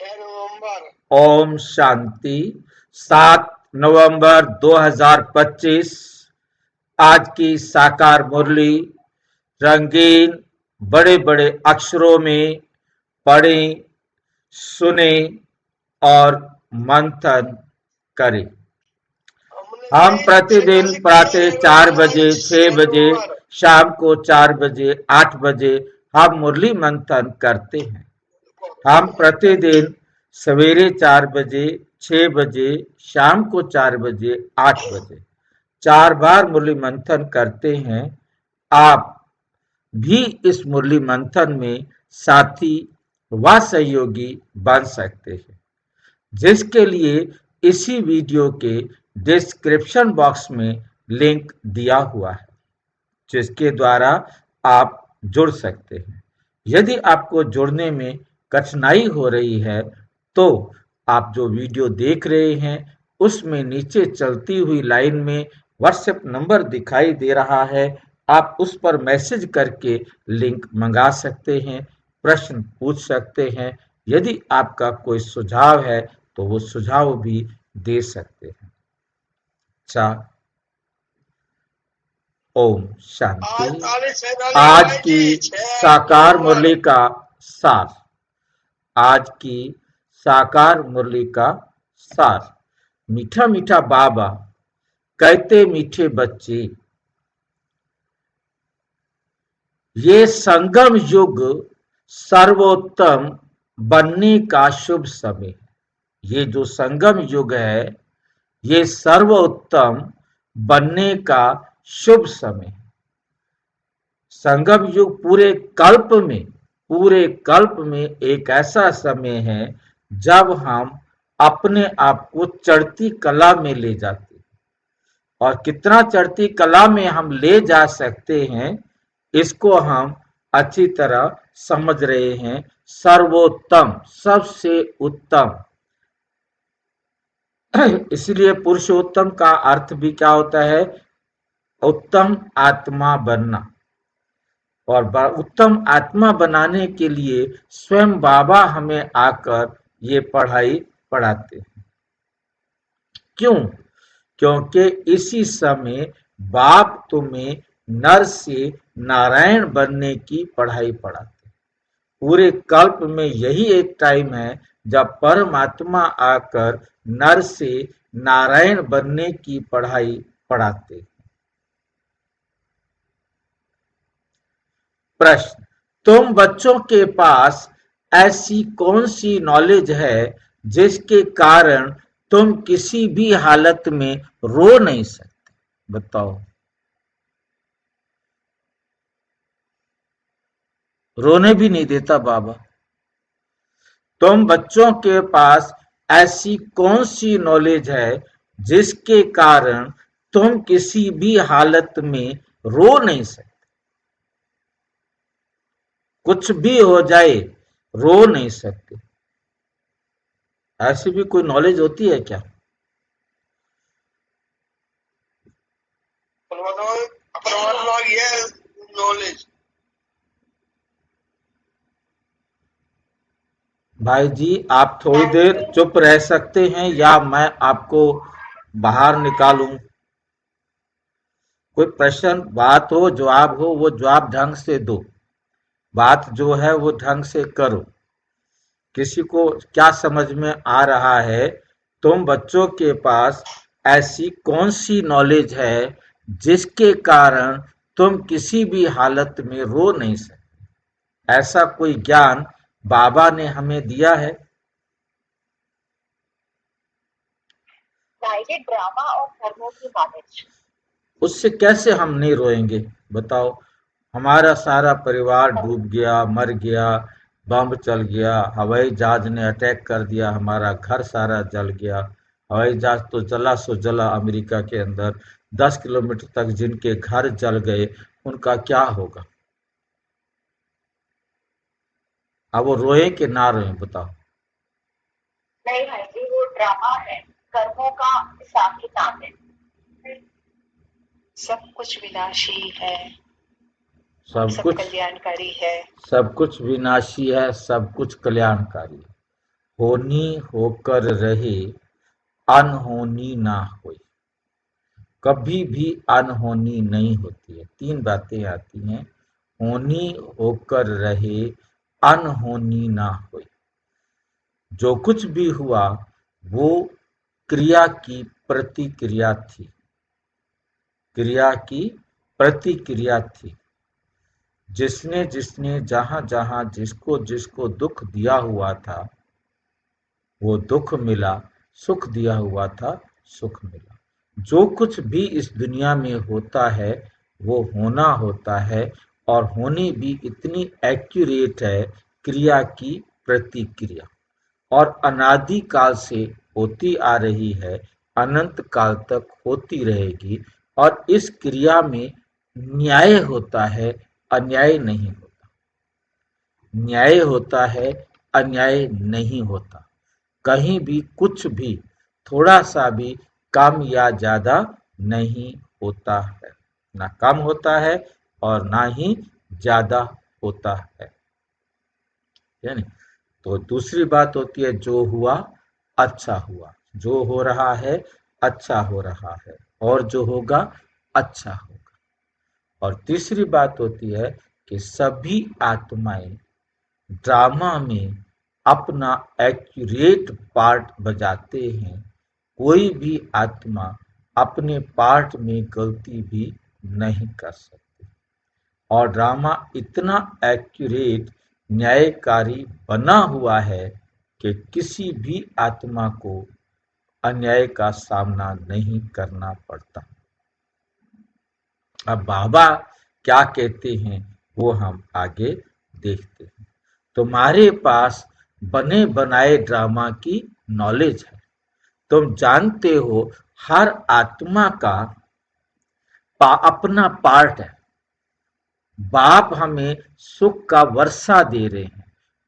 6 नवंबर। ओम शांति। 7 नवंबर 2025 आज की साकार मुरली रंगीन बड़े बड़े अक्षरों में पढ़ें, सुने और मंथन करें। हम प्रतिदिन प्रातः 4 बजे, 6 बजे, शाम को 4 बजे, 8 बजे हम मुरली मंथन करते हैं। हम प्रतिदिन सवेरे 4 बजे, 6 बजे, शाम को 4 बजे, 8 बजे 4 बार मुरली मंथन करते हैं। आप भी इस मुरली मंथन में साथी व सहयोगी बन सकते हैं, जिसके लिए इसी वीडियो के डिस्क्रिप्शन बॉक्स में लिंक दिया हुआ है, जिसके द्वारा आप जुड़ सकते हैं। यदि आपको जुड़ने में कठिनाई हो रही है तो आप जो वीडियो देख रहे हैं उसमें नीचे चलती हुई लाइन में व्हाट्सएप नंबर दिखाई दे रहा है, आप उस पर मैसेज करके लिंक मंगा सकते हैं, प्रश्न पूछ सकते हैं। यदि आपका कोई सुझाव है तो वो सुझाव भी दे सकते हैं। अच्छा, ओम शांति। आज की साकार मुरली का सार। आज की साकार मुरली का सार। मीठा मीठा बाबा कहते मीठे बच्चे, ये संगम युग सर्वोत्तम बनने का शुभ समय। ये जो संगम युग है ये सर्वोत्तम बनने का शुभ समय। संगम युग पूरे कल्प में एक ऐसा समय है जब हम अपने आप को चढ़ती कला में ले जाते हैं। और कितना चढ़ती कला में हम ले जा सकते हैं इसको हम अच्छी तरह समझ रहे हैं। सर्वोत्तम, सबसे उत्तम। इसलिए पुरुषोत्तम का अर्थ भी क्या होता है? उत्तम आत्मा बनना। और उत्तम आत्मा बनाने के लिए स्वयं बाबा हमें आकर ये पढ़ाई पढ़ाते हैं। क्यों? क्योंकि इसी समय बाप तुम्हें नर से नारायण बनने की पढ़ाई पढ़ाते हैं। पूरे कल्प में यही एक टाइम है जब परमात्मा आकर नर से नारायण बनने की पढ़ाई पढ़ाते हैं। प्रश्न: तुम बच्चों के पास ऐसी कौन सी नॉलेज है जिसके कारण तुम किसी भी हालत में रो नहीं सकते? बताओ। रोने भी नहीं देता बाबा। तुम बच्चों के पास ऐसी कौन सी नॉलेज है जिसके कारण तुम किसी भी हालत में रो नहीं सकते? कुछ भी हो जाए रो नहीं सकते। ऐसी भी कोई नॉलेज होती है क्या? नॉलेज भाई जी, आप थोड़ी देर चुप रह सकते हैं या मैं आपको बाहर निकालूं? कोई प्रश्न, बात हो, जवाब हो, वो जवाब ढंग से दो। बात जो है वो ढंग से करो। किसी को क्या समझ में आ रहा है? तुम बच्चों के पास ऐसी कौन सी नॉलेज है जिसके कारण तुम किसी भी हालत में रो नहीं सकते? ऐसा कोई ज्ञान बाबा ने हमें दिया है? ड्रामा और कर्मों की नॉलेज। उससे कैसे हम नहीं रोएंगे? बताओ। हमारा सारा परिवार डूब गया, मर गया, बम चल गया, हवाई जहाज ने अटैक कर दिया, हमारा घर सारा जल गया। हवाई जहाज तो जला सो जला। अमेरिका के अंदर 10 किलोमीटर तक जिनके घर जल गए उनका क्या होगा? अब वो रोए कि ना रोए? बताओ। नहीं भाई जी, वो ड्रामा है, कर्मों का हिसाब किताब है। सब कुछ विनाशी है, सब सब कुछ कल्याणकारी है। सब कुछ विनाशी है, सब कुछ कल्याणकारी है। होनी होकर रहे, अनहोनी ना होए। कभी भी अनहोनी नहीं होती है। 3 बातें आती हैं, होनी होकर रहे, अनहोनी ना होए। जो कुछ भी हुआ वो क्रिया की प्रतिक्रिया थी, क्रिया की प्रतिक्रिया थी। जिसने जिसने जहां जहां जिसको जिसको दुख दिया हुआ था वो दुख मिला, सुख दिया हुआ था सुख मिला। जो कुछ भी इस दुनिया में होता है वो होना होता है, और होनी भी इतनी एक्यूरेट है, क्रिया की प्रतिक्रिया, और अनादि काल से होती आ रही है, अनंत काल तक होती रहेगी। और इस क्रिया में न्याय होता है, अन्याय नहीं होता। न्याय होता है, अन्याय नहीं होता। कहीं भी कुछ भी थोड़ा सा भी कम या ज्यादा नहीं होता है, ना कम होता है और ना ही ज्यादा होता है। यानी तो दूसरी बात होती है, जो हुआ अच्छा हुआ, जो हो रहा है अच्छा हो रहा है, और जो होगा अच्छा होगा। और तीसरी बात होती है कि सभी आत्माएं ड्रामा में अपना एक्यूरेट पार्ट बजाते हैं। कोई भी आत्मा अपने पार्ट में गलती भी नहीं कर सकती, और ड्रामा इतना एक्यूरेट, न्यायकारी बना हुआ है कि किसी भी आत्मा को अन्याय का सामना नहीं करना पड़ता। अब बाबा क्या कहते हैं वो हम आगे देखते हैं। तुम्हारे पास बने बनाए ड्रामा की नॉलेज है। तुम जानते हो हर आत्मा का अपना पार्ट है। बाप हमें सुख का वर्षा दे रहे हैं।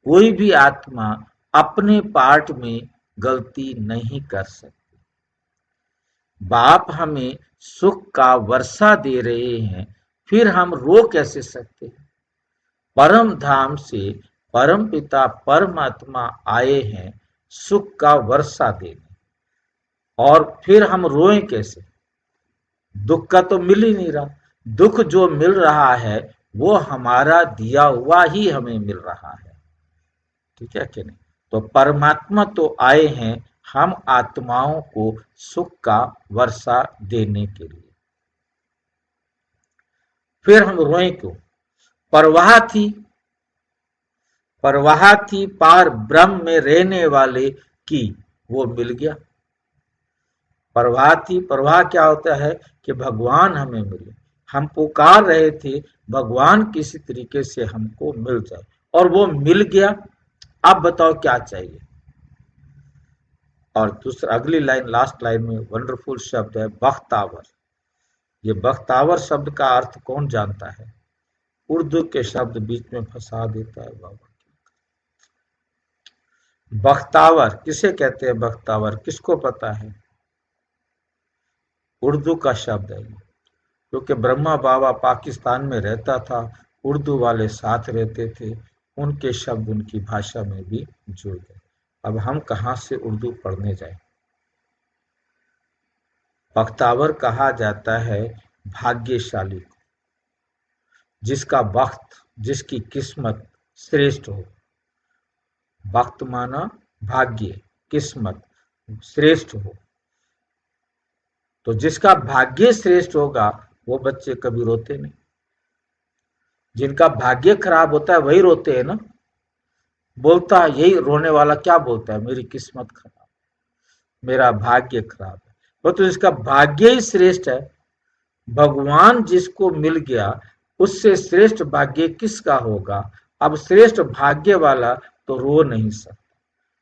कोई भी आत्मा अपने पार्ट में गलती नहीं कर सकती। बाप हमें सुख का वर्षा दे रहे हैं, फिर हम रो कैसे सकते हैं? परम धाम से परम पिता परमात्मा आए हैं सुख का वर्षा देने, और फिर हम रोएं कैसे? दुख का तो मिल ही नहीं रहा। दुख जो मिल रहा है वो हमारा दिया हुआ ही हमें मिल रहा है। ठीक है कि नहीं? तो परमात्मा तो आए हैं हम आत्माओं को सुख का वर्षा देने के लिए। फिर हम रोएं क्यों? परवाह थी, परवाह थी पार ब्रह्म में रहने वाले की, वो मिल गया। परवाह थी, परवाह क्या होता है कि भगवान हमें मिले। हम पुकार रहे थे भगवान किसी तरीके से हमको मिल जाए, और वो मिल गया। अब बताओ क्या चाहिए? और दूसरा अगली लाइन, लास्ट लाइन में वंडरफुल शब्द है बख्तावर। ये बख्तावर शब्द का अर्थ कौन जानता है? उर्दू के शब्द बीच में फंसा देता है बाबा। बख्तावर किसे कहते हैं? बख्तावर किसको पता है? उर्दू का शब्द है, क्योंकि ब्रह्मा बाबा पाकिस्तान में रहता था, उर्दू वाले साथ रहते थे, उनके शब्द उनकी भाषा में भी जुड़ गए। अब हम कहाँ से उर्दू पढ़ने जाए? बख्तावर कहा जाता है भाग्यशाली को, जिसका वक्त, जिसकी किस्मत श्रेष्ठ हो। वक्त माना भाग्य, किस्मत श्रेष्ठ हो। तो जिसका भाग्य श्रेष्ठ होगा वो बच्चे कभी रोते नहीं। जिनका भाग्य खराब होता है वही रोते हैं ना। बोलता है यही रोने वाला क्या बोलता है? मेरी किस्मत खराब, मेरा भाग्य खराब है। वो तो जिसका भाग्य ही श्रेष्ठ है, भगवान जिसको मिल गया उससे श्रेष्ठ भाग्य किसका होगा? अब श्रेष्ठ भाग्य वाला तो रो नहीं सकता।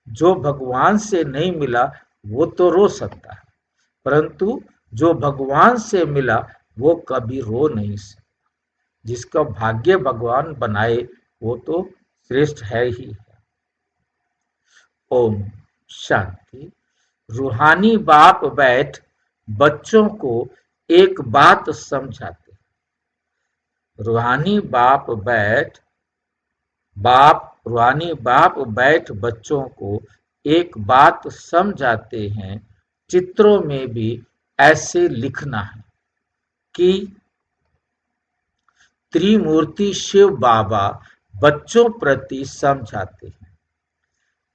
जो भगवान से नहीं मिला वो तो रो सकता है, परंतु जो भगवान से मिला वो कभी रो नहीं सकता। जिसका भाग्य भगवान बनाए वो तो श्रेष्ठ है ही। ओम शांति। रूहानी बाप बैठ बच्चों को एक बात समझाते। रूहानी बाप बैठ, रूहानी बाप बैठ बच्चों को एक बात समझाते हैं, चित्रों में भी ऐसे लिखना है कि त्रिमूर्ति शिव बाबा बच्चों प्रति समझाते हैं।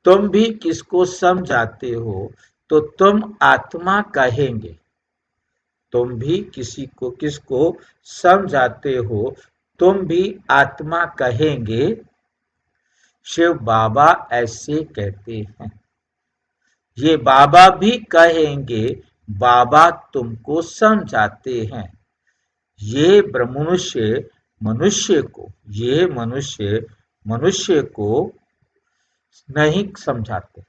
तुम भी किसको समझाते हो तो तुम आत्मा कहेंगे। तुम भी किसको समझाते हो तुम भी आत्मा कहेंगे। शिव बाबा ऐसे कहते हैं। ये बाबा भी कहेंगे बाबा तुमको समझाते हैं। ये मनुष्य को नहीं समझाते,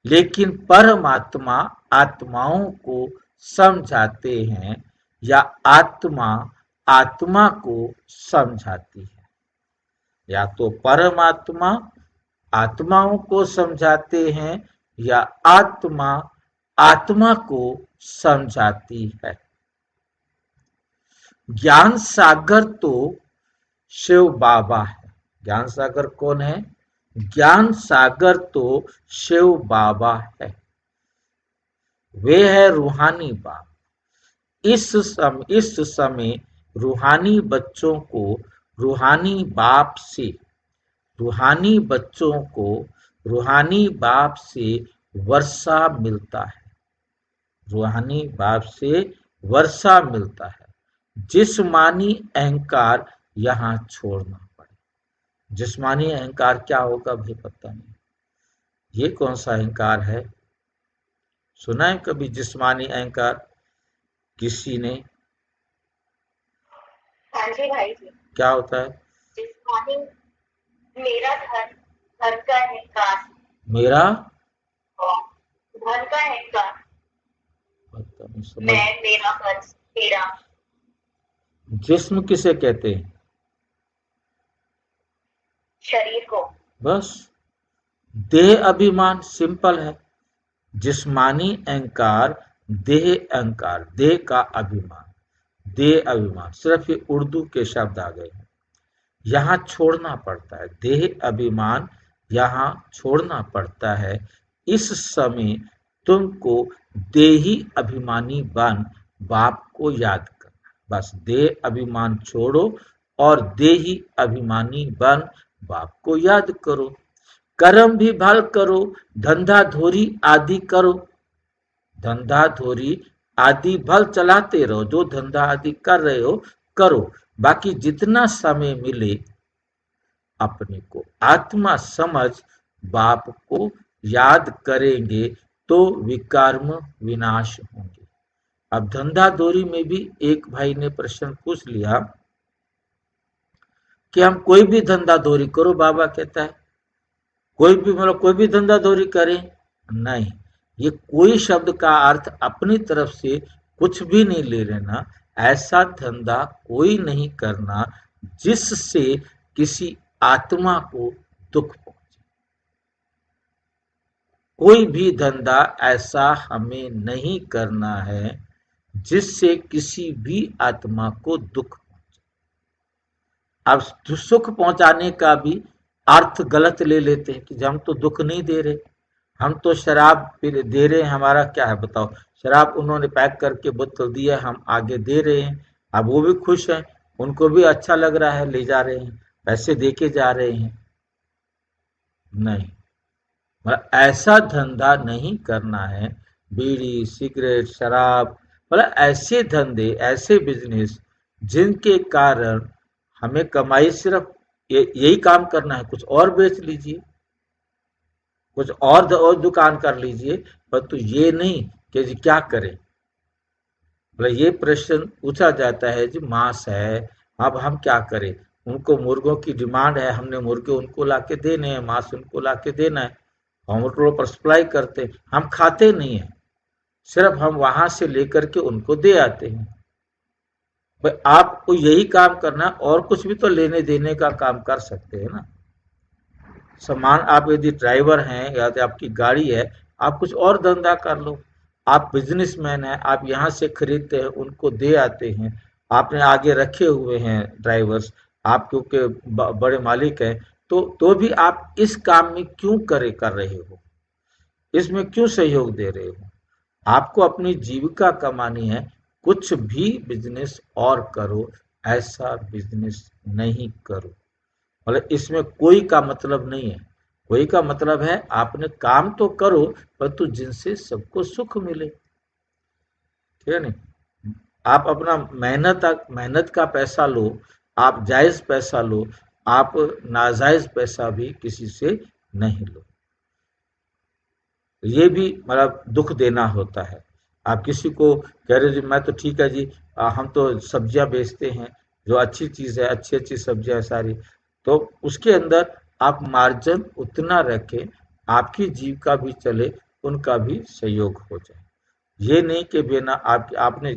लेकिन परमात्मा आत्माओं को समझाते हैं या आत्मा आत्मा को समझाती है। या तो परमात्मा आत्माओं को समझाते हैं या आत्मा आत्मा को समझाती है। ज्ञान सागर तो शिव बाबा है। ज्ञान सागर कौन है? ज्ञान सागर तो शिव बाबा है। वे है रूहानी बाप। इस समय रूहानी बच्चों को रूहानी बाप से रूहानी बच्चों को रूहानी बाप से वर्षा मिलता है। रूहानी बाप से वर्षा मिलता है। जिस्मानी अहंकार यहाँ छोड़ना पड़े। जिस्मानी अहंकार क्या होगा भी पता नहीं। ये कौन सा अहंकार है? सुना है कभी जिस्मानी अहंकार किसी ने? हाँ जी भाई जी। क्या होता है? जिस्मानी मेरा धन, धन का अहंकार। मेरा धन का अहंकार। पता नहीं समझ। मैं, मेरा घर, मेरा। जिस्म किसे कहते हैं? शरीर को। बस देह अभिमान सिंपल है। जिस्मानी अहंकार देह अहंकार, देह का अभिमान, देह अभिमान, सिर्फ ये उर्दू के शब्द आ गए हैं। यहाँ छोड़ना पड़ता है देह अभिमान, यहाँ छोड़ना पड़ता है। इस समय तुमको देही अभिमानी बन बाप को याद करना। बस देह अभिमान छोड़ो और देही अभिमानी बन बाप को याद करो। कर्म भी भल करो, धंधा धोरी आदि करो। धंधा धोरी आदि भल चलाते रहो। जो धंधा आदि कर रहे हो करो। बाकी जितना समय मिले अपने को आत्मा समझ बाप को याद करेंगे तो विकर्म विनाश होंगे। अब धंधा धोरी में भी एक भाई ने प्रश्न पूछ लिया कि हम कोई भी धंधा धोरी करो, बाबा कहता है कोई भी धंधा धोरी करें। नहीं, ये कोई शब्द का अर्थ अपनी तरफ से कुछ भी नहीं ले लेना। ऐसा धंधा कोई नहीं करना जिससे किसी आत्मा को दुख पहुंचे। कोई भी धंधा ऐसा हमें नहीं करना है जिससे किसी भी आत्मा को दुख पहुंचे। अब सुख पहुंचाने का भी अर्थ गलत ले लेते हैं कि हम तो दुख नहीं दे रहे, हम तो शराब दे रहे हैं, हमारा क्या है बताओ। शराब उन्होंने पैक करके बोतल दिया, हम आगे दे रहे हैं। अब वो भी खुश हैं, उनको भी अच्छा लग रहा है, ले जा रहे हैं, पैसे दे के जा रहे हैं। नहीं, मतलब ऐसा धंधा नहीं करना है। बीड़ी सिगरेट शराब, मतलब ऐसे धंधे ऐसे बिजनेस जिनके कारण हमें कमाई, सिर्फ यही काम करना है। कुछ और बेच लीजिए, कुछ और दुकान कर लीजिए, परंतु ये नहीं कि जी क्या करें। मतलब ये प्रश्न पूछा जाता है जी मांस है, अब हम क्या करें। उनको मुर्गों की डिमांड है, हमने मुर्गे उनको लाके देने हैं, मांस उनको लाके देना है, हम उनको पर सप्लाई करते हैं, हम खाते नहीं है, सिर्फ हम वहां से लेकर के उनको दे आते हैं। भाई आपको यही काम करना, और कुछ भी तो लेने देने का काम कर सकते हैं ना। सामान आप यदि ड्राइवर हैं या तो आपकी गाड़ी है, आप कुछ और धंधा कर लो। आप बिजनेसमैन हैं, आप यहाँ से खरीदते हैं उनको दे आते हैं, आपने आगे रखे हुए हैं ड्राइवर्स, आप क्योंकि बड़े मालिक हैं तो भी आप इस काम में क्यों कर रहे हो, इसमें क्यों सहयोग दे रहे हो? आपको अपनी जीविका कमानी है, कुछ भी बिजनेस और करो, ऐसा बिजनेस नहीं करो। मतलब इसमें कोई का मतलब नहीं है। कोई का मतलब है आपने काम तो करो, परंतु जिनसे सबको सुख मिले, ठीक है नहीं? आप अपना मेहनत का पैसा लो, आप जायज पैसा लो, आप नाजायज पैसा भी किसी से नहीं लो। ये भी मतलब दुख देना होता है। आप किसी को कह रहे जी मैं तो ठीक है जी, हम तो सब्जियां बेचते हैं, जो अच्छी चीज़ है, अच्छी अच्छी सब्जियां है सारी, तो उसके अंदर आप मार्जिन उतना रखें, आपकी जीविका भी चले, उनका भी सहयोग हो जाए। ये नहीं कि बिना आपने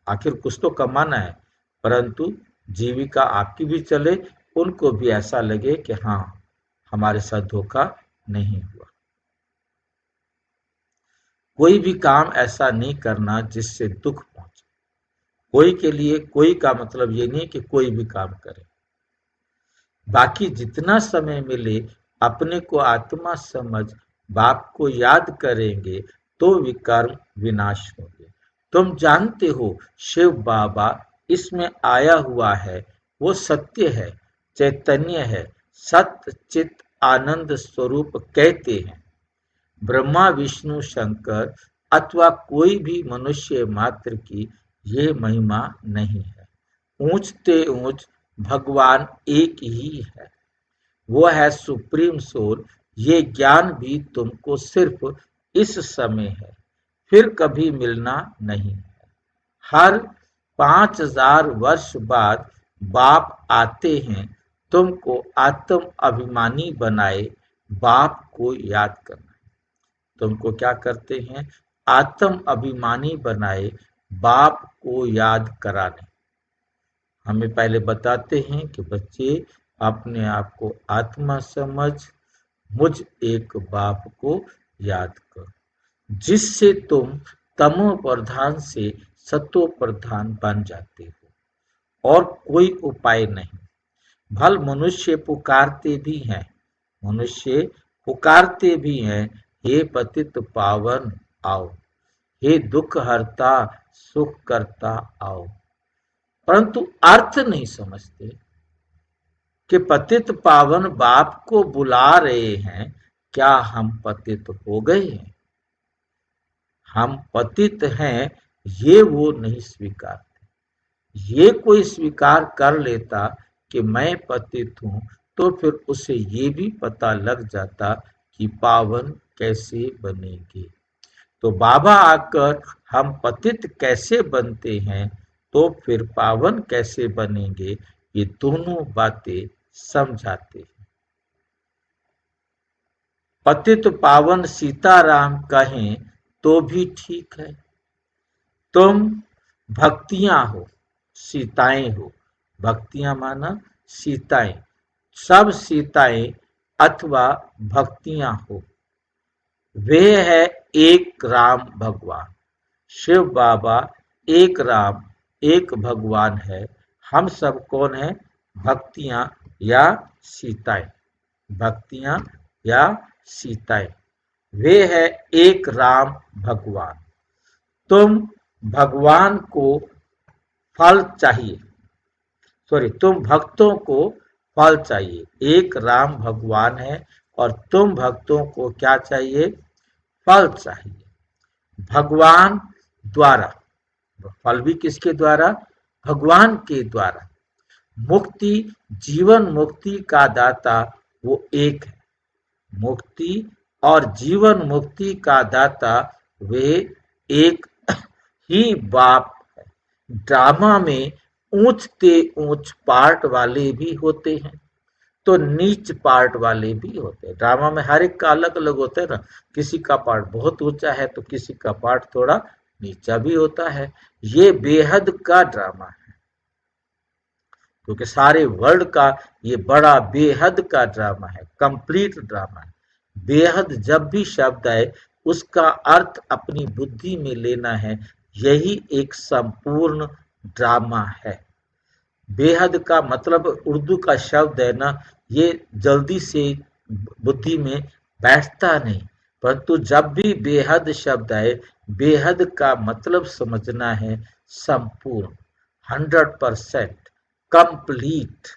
आखिर कुछ तो कमाना है, परंतु जीविका आपकी भी चले, उनको भी ऐसा लगे कि हाँ हमारे साथ धोखा नहीं हुआ। कोई भी काम ऐसा नहीं करना जिससे दुख पहुंचे। कोई के लिए कोई का मतलब ये नहीं कि कोई भी काम करे। बाकी जितना समय मिले अपने को आत्मा समझ बाप को याद करेंगे तो विकर्म विनाश होंगे। तुम जानते हो शिव बाबा इसमें आया हुआ है, वो सत्य है, चैतन्य है, सत्य चित आनंद स्वरूप कहते हैं। ब्रह्मा विष्णु शंकर अथवा कोई भी मनुष्य मात्र की ये महिमा नहीं है। ऊंचते ऊंच भगवान एक ही है, वो है सुप्रीम सोल। ये ज्ञान भी तुमको सिर्फ इस समय है, फिर कभी मिलना नहीं है। हर 5000 वर्ष बाद बाप आते हैं तुमको आत्म अभिमानी बनाए, बाप को याद करना। तुमको क्या करते हैं? आत्म अभिमानी बनाए, बाप को याद कराने। हमें पहले बताते हैं कि बच्चे अपने आप को आत्मा समझ मुझ एक बाप को याद करो, जिससे तुम तमो प्रधान से सतो प्रधान बन जाते हो। और कोई उपाय नहीं। भल मनुष्य पुकारते भी हैं, मनुष्य पुकारते भी हैं, हे पतित पावन आओ, हे दुख हरता सुख करता आओ, परंतु अर्थ नहीं समझते कि पतित पावन बाप को बुला रहे हैं, क्या हम पतित हो गए हैं? हम पतित हैं ये वो नहीं स्वीकारते। ये कोई स्वीकार कर लेता कि मैं पतित हूं, तो फिर उसे ये भी पता लग जाता कि पावन कैसे बनेंगे। तो बाबा आकर हम पतित कैसे बनते हैं, तो फिर पावन कैसे बनेंगे, ये दोनों बातें समझाते हैं। पतित पावन सीताराम कहें तो भी ठीक है। तुम भक्तियां हो, सीताएं हो। भक्तियां माना सीताएं, सब सीताएं अथवा भक्तियां हो। वे है एक राम भगवान। शिव बाबा एक राम एक भगवान है। हम सब कौन है? भक्तियां या सीताएं। भक्तियां या सीताएं, वे है एक राम भगवान। तुम भगवान को फल चाहिए, तुम भक्तों को फल चाहिए। एक राम भगवान है और तुम भक्तों को क्या चाहिए? फल चाहिए। भगवान द्वारा, फल भी किसके द्वारा? भगवान के द्वारा। मुक्ति, जीवन मुक्ति का दाता वो एक है। मुक्ति और जीवन मुक्ति का दाता वे एक ही बाप है। ड्रामा में ऊंचते ऊंच पार्ट वाले भी होते हैं, तो नीच पार्ट वाले भी होते हैं। ड्रामा में हर एक का अलग अलग होता है ना। किसी का पार्ट बहुत ऊंचा है तो किसी का पार्ट थोड़ा नीचा भी होता है। ये बेहद का ड्रामा है, क्योंकि सारे वर्ल्ड का ये बड़ा बेहद का ड्रामा है, कंप्लीट ड्रामा है। बेहद जब भी शब्द आए उसका अर्थ अपनी बुद्धि में लेना है, यही एक संपूर्ण ड्रामा है। बेहद का मतलब उर्दू का शब्द है ना, ये जल्दी से बुद्धि में बैठता नहीं, परंतु जब भी बेहद शब्द आए, बेहद का मतलब समझना है संपूर्ण, 100%, कंप्लीट।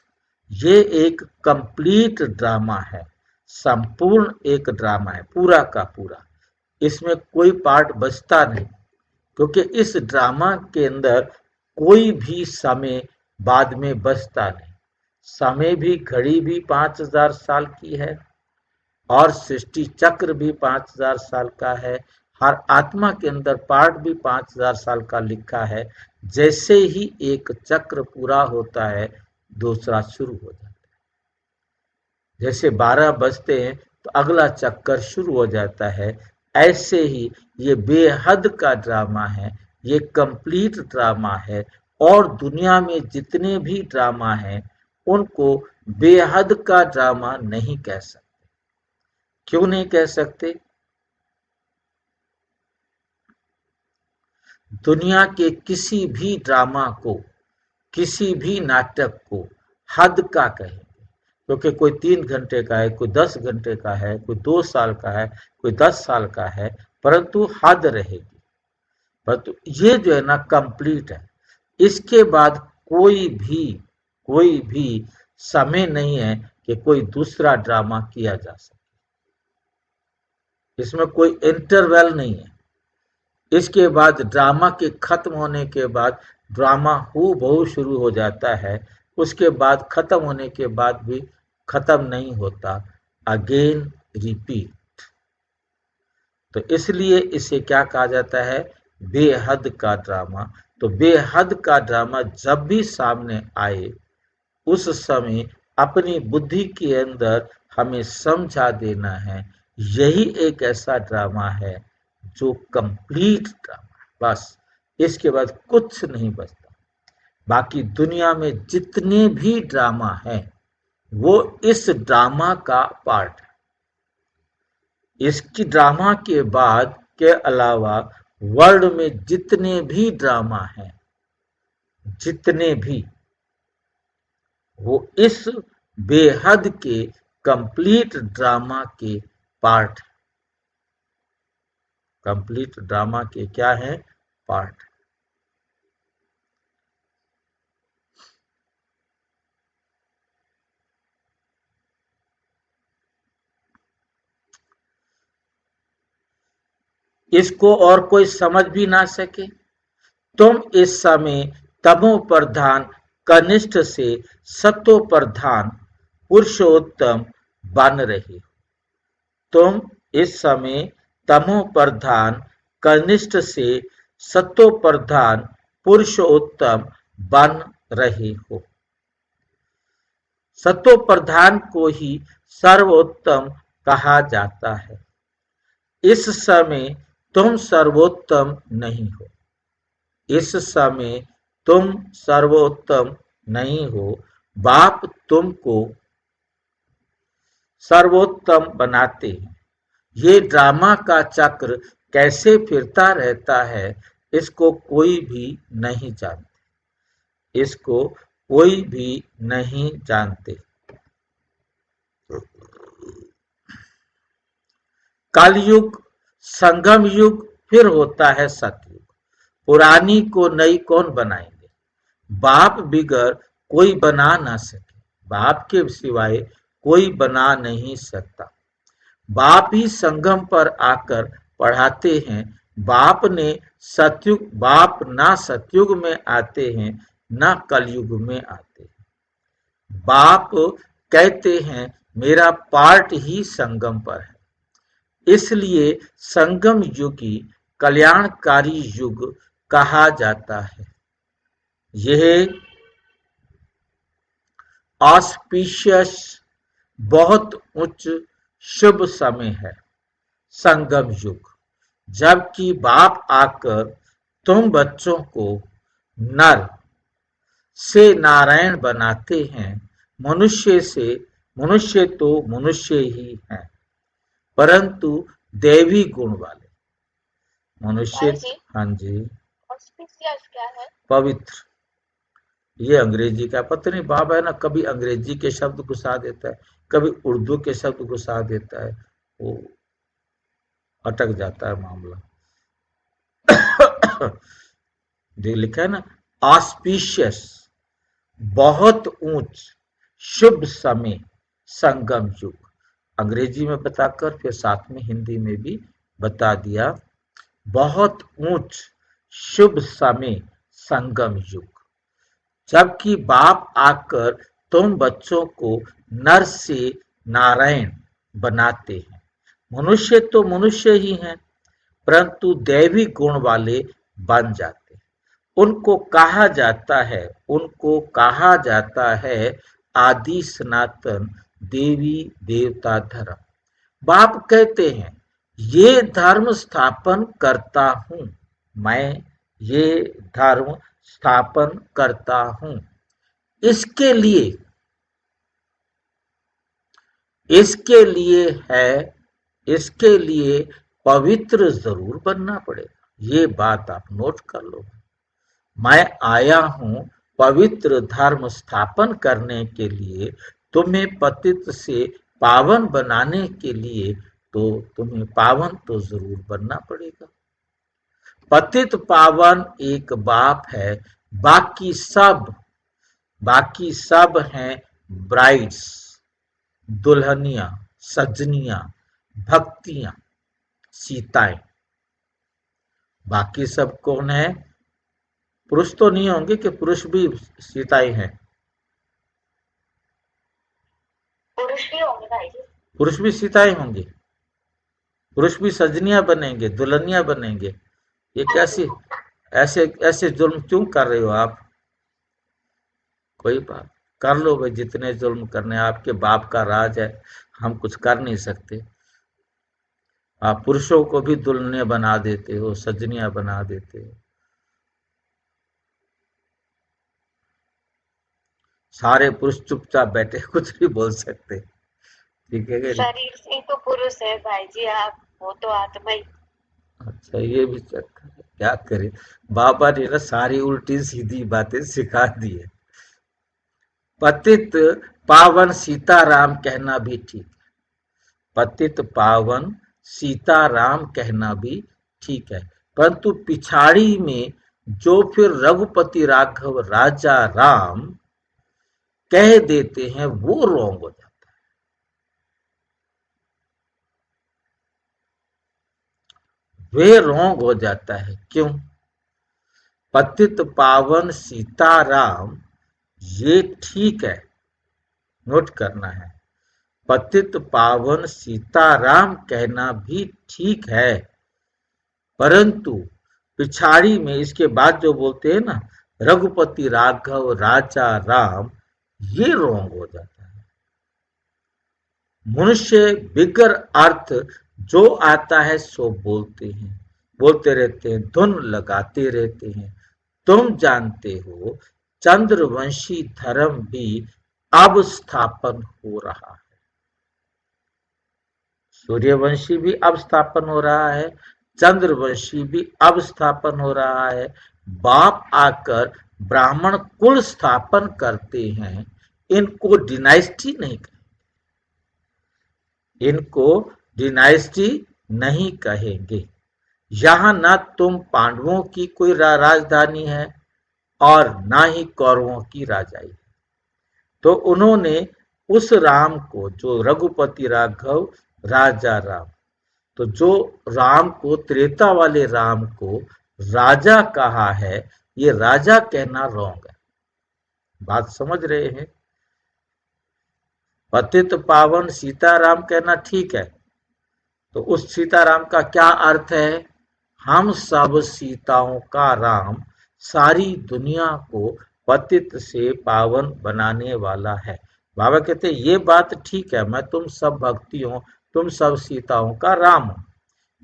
ये एक कंप्लीट ड्रामा है, संपूर्ण एक ड्रामा है, पूरा का पूरा। इसमें कोई पार्ट बचता नहीं, क्योंकि इस ड्रामा के अंदर कोई भी समय बाद में बचता नहीं। समय भी, घड़ी भी 5000 साल की है और सृष्टि चक्र भी 5000 साल का है। हर आत्मा के अंदर पार्ट भी 5000 साल का लिखा है। जैसे ही एक चक्र पूरा होता है, दूसरा शुरू हो जाता है। जैसे 12 बजते हैं तो अगला चक्कर शुरू हो जाता है। ऐसे ही ये बेहद का ड्रामा है, ये कंप्लीट ड्रामा है। और दुनिया में जितने भी ड्रामा हैं, उनको बेहद का ड्रामा नहीं कह सकते। क्यों नहीं कह सकते? दुनिया के किसी भी ड्रामा को, किसी भी नाटक को हद का कहेंगे, क्योंकि कोई 3 घंटे का है, कोई 10 घंटे का है, कोई 2 साल का है, कोई 10 साल का है, परंतु हद रहेगी। परंतु ये जो है ना, कंप्लीट है। इसके बाद कोई भी समय नहीं है कि कोई दूसरा ड्रामा किया जा सके। इसमें कोई इंटरवल नहीं है। इसके बाद ड्रामा के खत्म होने के बाद ड्रामा हूबहू शुरू हो जाता है। उसके बाद खत्म होने के बाद भी खत्म नहीं होता, अगेन रिपीट। तो इसलिए इसे क्या कहा जाता है? बेहद का ड्रामा। तो बेहद का ड्रामा जब भी सामने आए, उस समय अपनी बुद्धि के अंदर हमें समझा देना है, यही एक ऐसा ड्रामा है जो कंप्लीट ड्रामा है। बस इसके बाद कुछ नहीं बचता। बाकी दुनिया में जितने भी ड्रामा हैं, वो इस ड्रामा का पार्ट है। इसकी ड्रामा के बाद के अलावा वर्ल्ड में जितने भी ड्रामा हैं, जितने भी, वो इस बेहद के कंप्लीट ड्रामा के पार्ट, कंप्लीट ड्रामा के क्या है? पार्ट। इसको और कोई समझ भी ना सके। तुम इस समय तमो प्रधान कनिष्ठ से सतो प्रधान पुरुषोत्तम बन रहे हो। तुम इस समय तमो प्रधान कनिष्ठ से सतो प्रधान पुरुषोत्तम बन रहे हो। सतो प्रधान को ही सर्वोत्तम कहा जाता है। इस समय तुम सर्वोत्तम नहीं हो। इस समय तुम सर्वोत्तम नहीं हो। बाप तुमको सर्वोत्तम बनाते हैं। ये ड्रामा का चक्र कैसे फिरता रहता है, इसको कोई भी नहीं जानते। इसको कोई भी नहीं जानते। कलयुग, संगम युग, फिर होता है सतयुग। पुरानी को नई कौन बनाएंगे? बाप बिगर कोई बना ना सके। बाप के सिवाय कोई बना नहीं सकता। बाप ही संगम पर आकर पढ़ाते हैं। बाप ने सतयुग, बाप ना सतयुग में आते हैं, ना कलयुग में आते हैं। बाप कहते हैं मेरा पार्ट ही संगम पर है। इसलिए संगम युगी कल्याणकारी युग कहा जाता है। यह ऑस्पिशियस, बहुत उच्च शुभ समय है, संगम युग। जबकि बाप आकर तुम बच्चों को नर से नारायण बनाते हैं। मनुष्य से, मनुष्य तो मनुष्य ही हैं, परंतु दैवी गुण वाले मनुष्य। जी, हाँ जी। ऑस्पिशियस क्या है? पवित्र, ये अंग्रेजी का पता नहीं, बाबा है ना, कभी अंग्रेजी के शब्द घुसा देता है, कभी उर्दू के शब्द घुसा देता है, वो अटक जाता है मामला। जो लिखा है ना, ऑस्पिशियस, बहुत ऊंच, शुभ समय, संगम युग, अंग्रेजी में बताकर फिर साथ में हिंदी में भी बता दिया, बहुत ऊंच शुभ समय, संगम युग। जबकि बाप आकर तुम बच्चों को नर से नारायण बनाते हैं। मनुष्य तो मनुष्य ही हैं, परंतु दैवी गुण वाले बन जाते हैं। उनको कहा जाता है आदि सनातन देवी देवता धर्म। बाप कहते हैं, ये धर्म स्थापन करता हूं मैं, ये धर्म स्थापन करता हूं। इसके लिए इसके लिए है इसके लिए पवित्र जरूर बनना पड़ेगा। ये बात आप नोट कर लो। मैं आया हूं पवित्र धर्म स्थापन करने के लिए, तुम्हें पतित से पावन बनाने के लिए, तो तुम्हें पावन तो जरूर बनना पड़ेगा। पतित पावन एक बाप है, बाकी सब हैं ब्राइड्स, दुल्हनियां, सजनियां, भक्तियां, सीताएं। बाकी सब कौन है? पुरुष तो नहीं होंगे कि पुरुष भी सीताएं हैं? पुरुष भी होंगे भाई जी। पुरुष भी सीताएं होंगे, पुरुष भी सजनियां बनेंगे, दुल्हनियां बनेंगे। ये कैसी, ऐसे ऐसे जुल्म क्यों कर रहे हो आप? कोई बात कर लो भाई, जितने जुल्म करने, आपके बाप का राज है, हम कुछ कर नहीं सकते। आप पुरुषों को भी दुल्हनियां बना देते हो, सजनियां बना देते हो। सारे पुरुष चुपचाप बैठे, कुछ नहीं बोल सकते, ठीक है कि नहीं? शरीर से तो पुरुष है भाई जी आप, वो तो आत्मा ही। अच्छा, ये भी चक्कर है, क्या करे। बाबा ने ना सारी उल्टी सीधी बातें सिखा दी है। पतित पावन सीताराम कहना भी ठीक है, पतित पावन सीताराम कहना भी ठीक है, परंतु पिछाड़ी में जो फिर रघुपति राघव राजा राम कह देते हैं, वो रॉन्ग हो जाता है। वे रॉन्ग हो जाता है। क्यों? पतित पावन सीताराम, ये ठीक है, नोट करना है। पतित पावन सीताराम कहना भी ठीक है, परंतु पिछाड़ी में इसके बाद जो बोलते हैं ना, रघुपति राघव राजा राम, ये रॉन्ग हो जाता है। मनुष्य बिगर अर्थ जो आता है सो बोलते रहते हैं, धुन लगाते रहते हैं। तुम जानते हो चंद्रवंशी धर्म भी अब स्थापन हो रहा है, सूर्यवंशी भी अब स्थापन हो रहा है, चंद्रवंशी भी अब स्थापन हो रहा है। बाप आकर ब्राह्मण कुल स्थापन करते हैं, इनको डिनाइस्टी नहीं कहेंगे, इनको डिनाइस्टी नहीं कहेंगे। यहां न तुम पांडवों की कोई राजधानी है और ना ही कौरवों की राजाई है। तो उन्होंने उस राम को, जो रघुपति राघव राजा राम, तो जो राम को, त्रेता वाले राम को राजा कहा है, ये राजा कहना रॉन्ग है। बात समझ रहे हैं? पतित पावन सीताराम कहना ठीक है, तो उस सीताराम का क्या अर्थ है? हम सब सीताओं का राम, सारी दुनिया को पतित से पावन बनाने वाला है। बाबा कहते हैं, ये बात ठीक है, मैं तुम सब भक्तियों, तुम सब सीताओं का राम हूं,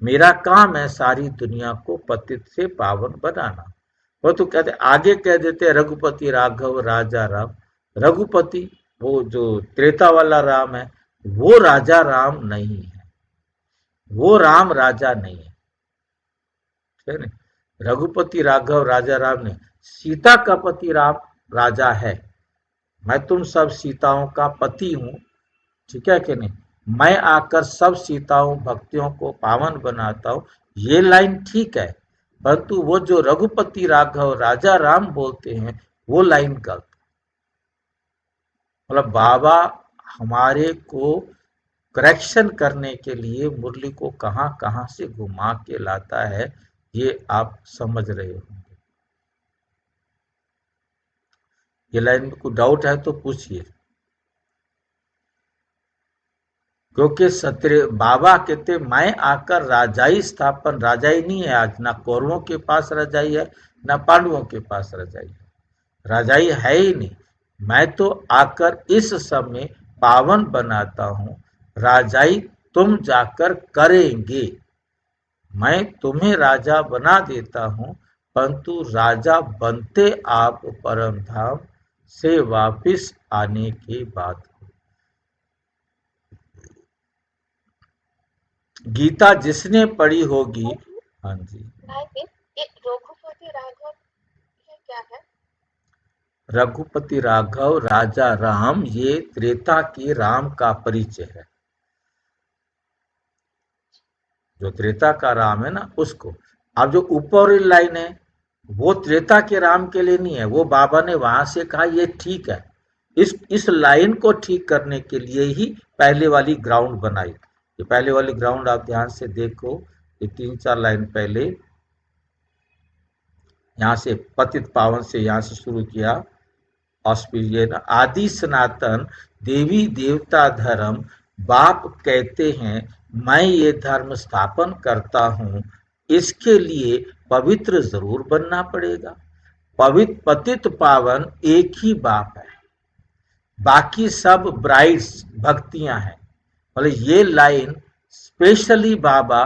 मेरा काम है सारी दुनिया को पतित से पावन बनाना। वो तो कहते, आगे कह देते रघुपति राघव राजा राम। रघुपति वो जो त्रेता वाला राम है, वो राजा राम नहीं है, वो राम राजा नहीं है, ठीक है ना? रघुपति राघव राजा राम ने, सीता का पति राम राजा है, मैं तुम सब सीताओं का पति हूं, ठीक है कि नहीं, मैं आकर सब सीताओं भक्तियों को पावन बनाता हूं, ये लाइन ठीक है, परंतु वो जो रघुपति राघव राजा राम बोलते हैं वो लाइन गलत। मतलब बाबा हमारे को करेक्शन करने के लिए मुरली को कहां कहां से घुमा के लाता है, ये आप समझ रहे होंगे। ये लाइन में कोई डाउट है तो पूछिए, क्योंकि सत्य बाबा कहते मैं आकर राजाई स्थापन, राजाई नहीं है आज, ना कौरवों के पास राजाई है ना पांडवों के पास राजाई है, राजाई है ही नहीं, मैं तो आकर इस समय पावन बनाता हूं, राजाई तुम जाकर करेंगे, मैं तुम्हें राजा बना देता हूं, परंतु राजा बनते आप परम धाम से वापिस आने के बाद। गीता जिसने पढ़ी होगी, हाँ जी, ये रघुपति राघव ये क्या है? रघुपति राघव राजा राम, ये त्रेता के राम का परिचय है, जो त्रेता का राम है ना उसको। अब जो ऊपर लाइन है वो त्रेता के राम के लिए नहीं है, वो बाबा ने वहां से कहा ये ठीक है, इस लाइन को ठीक करने के लिए ही पहले वाली ग्राउंड बनाई। ये पहले वाली ग्राउंड आप ध्यान से देखो, ये 3-4 लाइन पहले यहाँ से पतित पावन से यहाँ से शुरू किया, ऑस्ट्रेलियन आदि सनातन देवी देवता धर्म, बाप कहते हैं मैं ये धर्म स्थापन करता हूँ, इसके लिए पवित्र जरूर बनना पड़ेगा। पवित्र पतित पावन एक ही बाप है, बाकी सब ब्राइड्स भक्तियां हैं। मतलब ये लाइन स्पेशली बाबा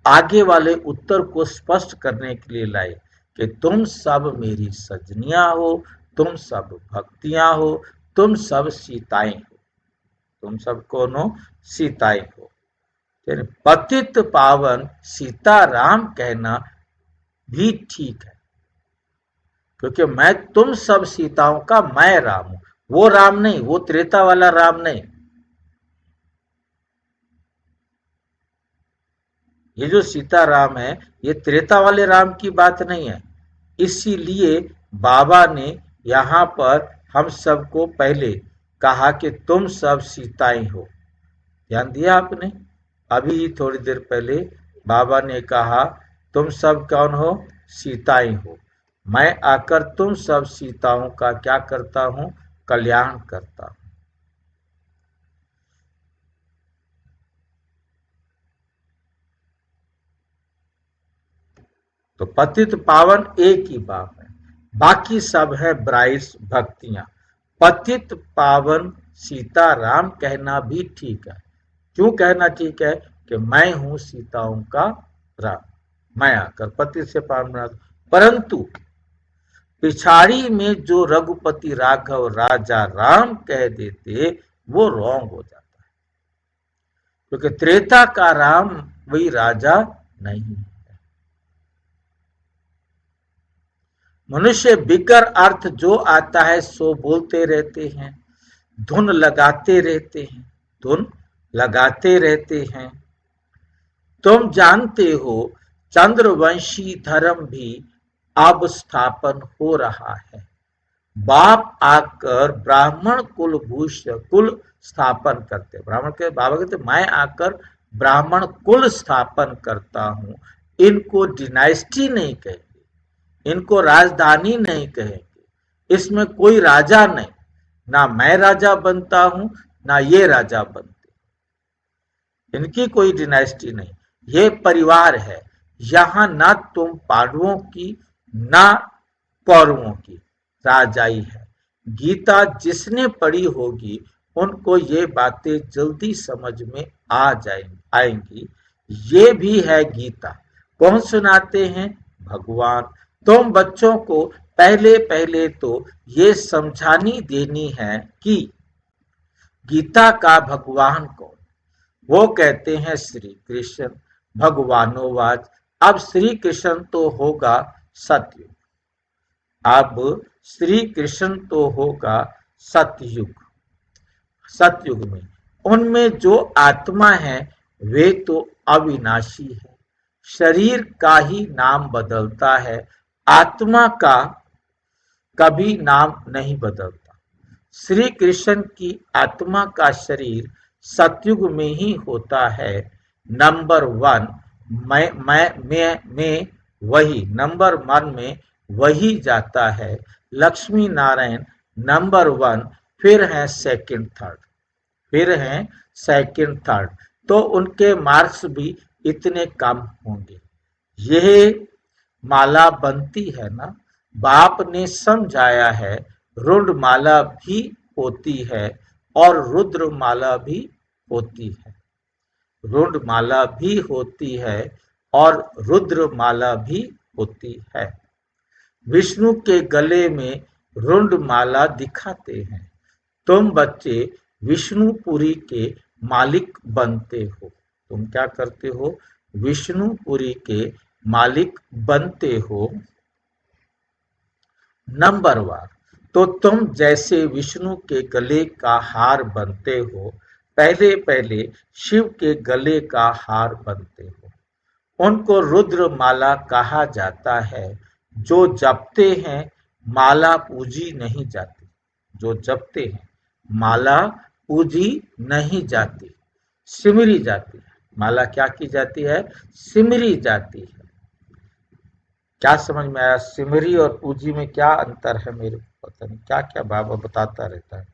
आगे वाले उत्तर को स्पष्ट करने के लिए लाए कि तुम सब मेरी सजनियां हो, तुम सब भक्तियां हो, तुम सब सीताएं हो, तुम सब कौन हो? सीताएं हो। पतित पावन सीताराम कहना भी ठीक है, क्योंकि मैं तुम सब सीताओं का मैं राम हूं, वो राम नहीं, वो त्रेता वाला राम नहीं, ये जो सीताराम है ये त्रेता वाले राम की बात नहीं है। इसीलिए बाबा ने यहाँ पर हम सबको पहले कहा कि तुम सब सीताएं हो, ध्यान दिया आपने? अभी थोड़ी देर पहले बाबा ने कहा तुम सब कौन हो? सीताएं हो, मैं आकर तुम सब सीताओं का क्या करता हूं? कल्याण करता हूं। तो पतित पावन एक ही बाप है, बाकी सब है ब्राइड्स भक्तियां। पतित पावन सीताराम कहना भी ठीक है। क्यों कहना ठीक है? कि मैं हूं सीताओं का राम, मैं आकर पति से पावन बना। परंतु पिछाड़ी में जो रघुपति राघव राजा राम कह देते वो रॉन्ग हो जाता है, क्योंकि त्रेता का राम वही राजा नहीं है। मनुष्य बिगर अर्थ जो आता है सो बोलते रहते हैं, धुन लगाते रहते हैं, धुन लगाते रहते हैं। तुम जानते हो चंद्रवंशी धर्म भी अब स्थापन हो रहा है, बाप आकर ब्राह्मण कुल स्थापन करते। ब्राह्मण के बाबा कहते मैं आकर ब्राह्मण कुल स्थापन करता हूं, इनको डिनाइस्टी नहीं कहेंगे, इनको राजधानी नहीं कहेंगे, इसमें कोई राजा नहीं, ना मैं राजा बनता हूं ना ये राजा बनते, इनकी कोई डिनाइस्टी नहीं, ये परिवार है, यहां ना तुम पांडवों की ना कौरवों की राजाई है। गीता जिसने पढ़ी होगी उनको ये बातें जल्दी समझ में आएंगी। ये भी है गीता। कौन सुनाते हैं? भगवान। तुम बच्चों को पहले पहले तो ये समझानी देनी है कि गीता का भगवान कौन? वो कहते हैं श्री कृष्ण। भगवानोवाच। अब श्री कृष्ण तो होगा सत्य, अब श्री कृष्ण तो होगा सतयुग, सतयुग में। उनमें जो आत्मा है वे तो अविनाशी है, शरीर का ही नाम बदलता है, आत्मा का कभी नाम नहीं बदलता। श्री कृष्ण की आत्मा का शरीर सतयुग में ही होता है। नंबर वन में वही, नंबर वन में वही जाता है। लक्ष्मी नारायण नंबर वन, फिर है सेकंड थर्ड, फिर हैं सेकंड थर्ड, तो उनके मार्क्स भी इतने कम होंगे। यह माला बनती है ना, बाप ने समझाया है, रुद्र माला भी होती है और रुद्र माला भी होती है, रुद्र माला भी होती है और रुद्र माला भी होती है। विष्णु के गले में रुद्र माला दिखाते हैं। तुम बच्चे विष्णुपुरी के मालिक बनते हो। तुम क्या करते हो? विष्णुपुरी के मालिक बनते हो। नंबर वन, तो तुम जैसे विष्णु के गले का हार बनते हो, पहले पहले शिव के गले का हार बनते हो। उनको रुद्र माला कहा जाता है। जो जपते हैं माला पूजी नहीं जाती, जो जपते हैं माला पूजी नहीं जाती, सिमरी जाती है। माला क्या की जाती है? सिमरी जाती है। क्या समझ में आया? सिमरी और पूजी में क्या अंतर है? मेरे को पता नहीं, क्या क्या बाबा बताता रहता है।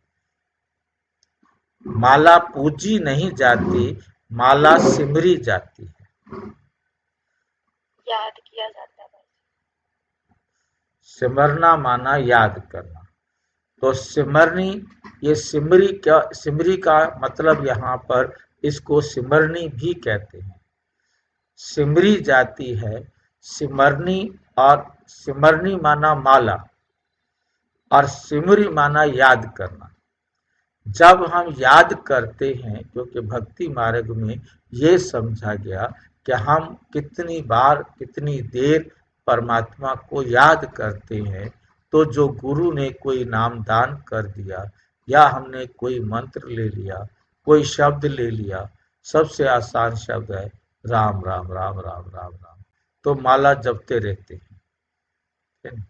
माला पूजी नहीं जाती, माला सिमरी जाती है। याद किया जाता है। सिमरना माना याद करना, तो सिमरनी, ये सिमरी का मतलब यहाँ पर इसको सिमरनी भी कहते हैं। सिमरी जाती है, सिमरनी, और सिमरनी माना माला और सिमरी माना याद करना। जब हम याद करते हैं, क्योंकि भक्ति मार्ग में ये समझा गया कि हम कितनी बार कितनी देर परमात्मा को याद करते हैं, तो जो गुरु ने कोई नाम दान कर दिया या हमने कोई मंत्र ले लिया, कोई शब्द ले लिया, सबसे आसान शब्द है राम राम राम राम राम राम, तो माला जपते रहते हैं, है ना?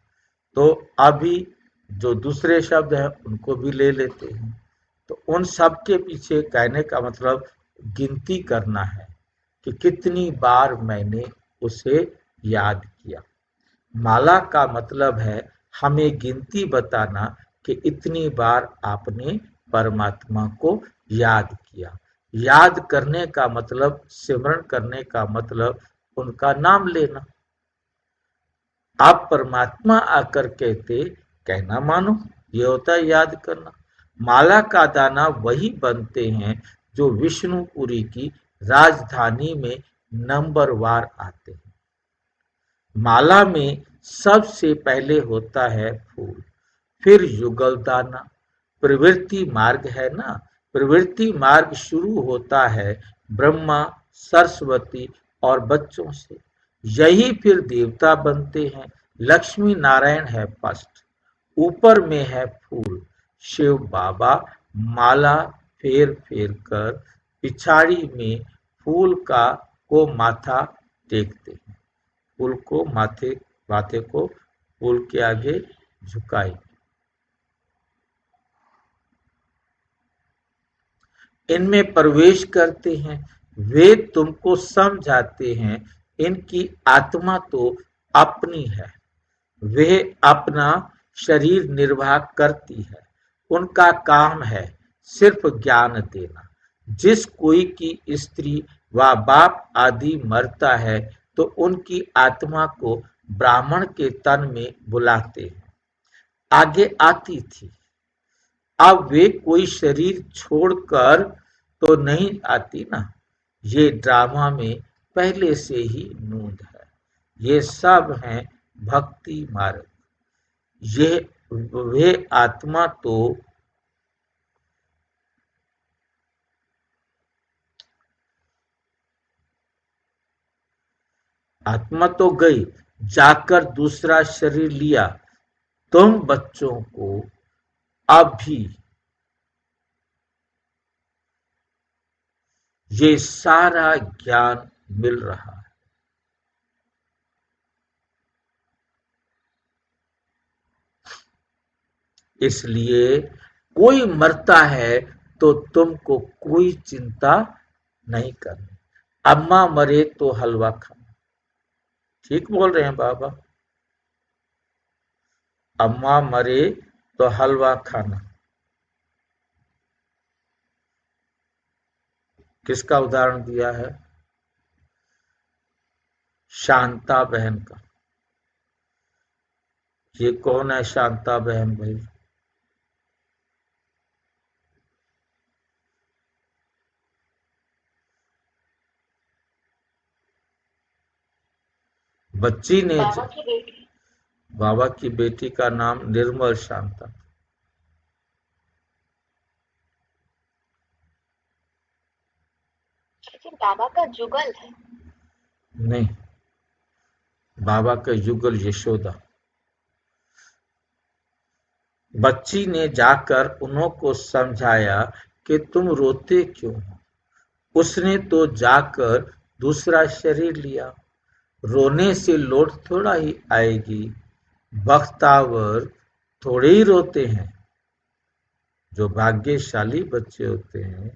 तो अभी जो दूसरे शब्द हैं उनको भी ले लेते हैं। तो उन सब के पीछे कहने का मतलब गिनती करना है कि कितनी बार मैंने उसे याद किया। माला का मतलब है हमें गिनती बताना कि इतनी बार आपने परमात्मा को याद किया। याद करने का मतलब, सिमरण करने का मतलब उनका नाम लेना। आप परमात्मा आकर कहते, कहना मानो, ये होता है याद करना। माला का दाना वही बनते हैं जो विष्णुपुरी की राजधानी में नंबरवार आते हैं। माला में सबसे पहले होता है फूल, फिर युगल दाना। प्रवृत्ति मार्ग है ना, प्रवृत्ति मार्ग शुरू होता है ब्रह्मा, सरस्वती और बच्चों से। यही फिर देवता बनते हैं। लक्ष्मी नारायण है फर्स्ट, ऊपर में है फूल। शिव बाबा माला फेर फेर कर पिछाड़ी में फूल का को माथा टेकते हैं। फूल को माथे को फूल के आगे झुकाई। इनमें प्रवेश करते हैं। वे तुमको समझाते हैं इनकी आत्मा तो अपनी है, वे अपना शरीर निर्वाह करती है, उनका काम है सिर्फ ज्ञान देना। जिस कोई की स्त्री व बाप आदि मरता है तो उनकी आत्मा को ब्राह्मण के तन में बुलाते हैं। आगे आती थी, अब वे कोई शरीर छोड़कर तो नहीं आती ना। ये ड्रामा में पहले से ही नूंद है। ये सब हैं भक्ति मार्ग। ये वे आत्मा तो गई, जाकर दूसरा शरीर लिया। तुम बच्चों को अभी ये सारा ज्ञान मिल रहा है। इसलिए कोई मरता है तो तुमको कोई चिंता नहीं करनी। अम्मा मरे तो हलवा खाना। ठीक बोल रहे हैं बाबा। अम्मा मरे तो हलवा खाना। किसका उदाहरण दिया है? शांता बहन का। ये कौन है शांता बहन भाई? बच्ची ने बाबा की बेटी। बाबा की बेटी का नाम निर्मल शांता। लेकिन बाबा का जुगल है। नहीं, बाबा का युगल यशोदा। बच्ची ने जाकर उन्हों को समझाया कि तुम रोते क्यों हो। उसने तो जाकर दूसरा शरीर लिया। रोने से लौट थोड़ा ही आएगी। बख्तावर थोड़े ही रोते हैं। जो भाग्यशाली बच्चे होते हैं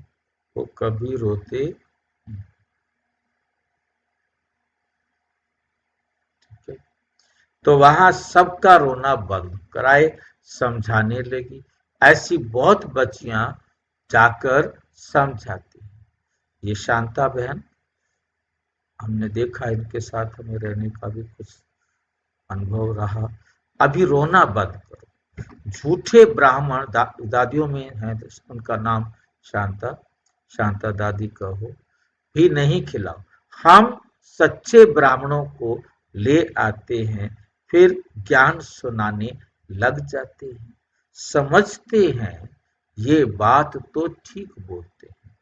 वो कभी रोते नहीं। ठीक है? तो वहां सबका रोना बंद कराए समझाने लगी। ऐसी बहुत बच्चियां जाकर समझाती हैं। ये शांता बहन, हमने देखा इनके साथ हमें रहने का भी कुछ अनुभव रहा। अभी रोना बंद करो। झूठे ब्राह्मण दादियों में है, उनका नाम शांता, शांता दादी कहो, भी नहीं खिलाओ। हम सच्चे ब्राह्मणों को ले आते हैं, फिर ज्ञान सुनाने लग जाते हैं। समझते हैं ये बात तो ठीक बोलते हैं।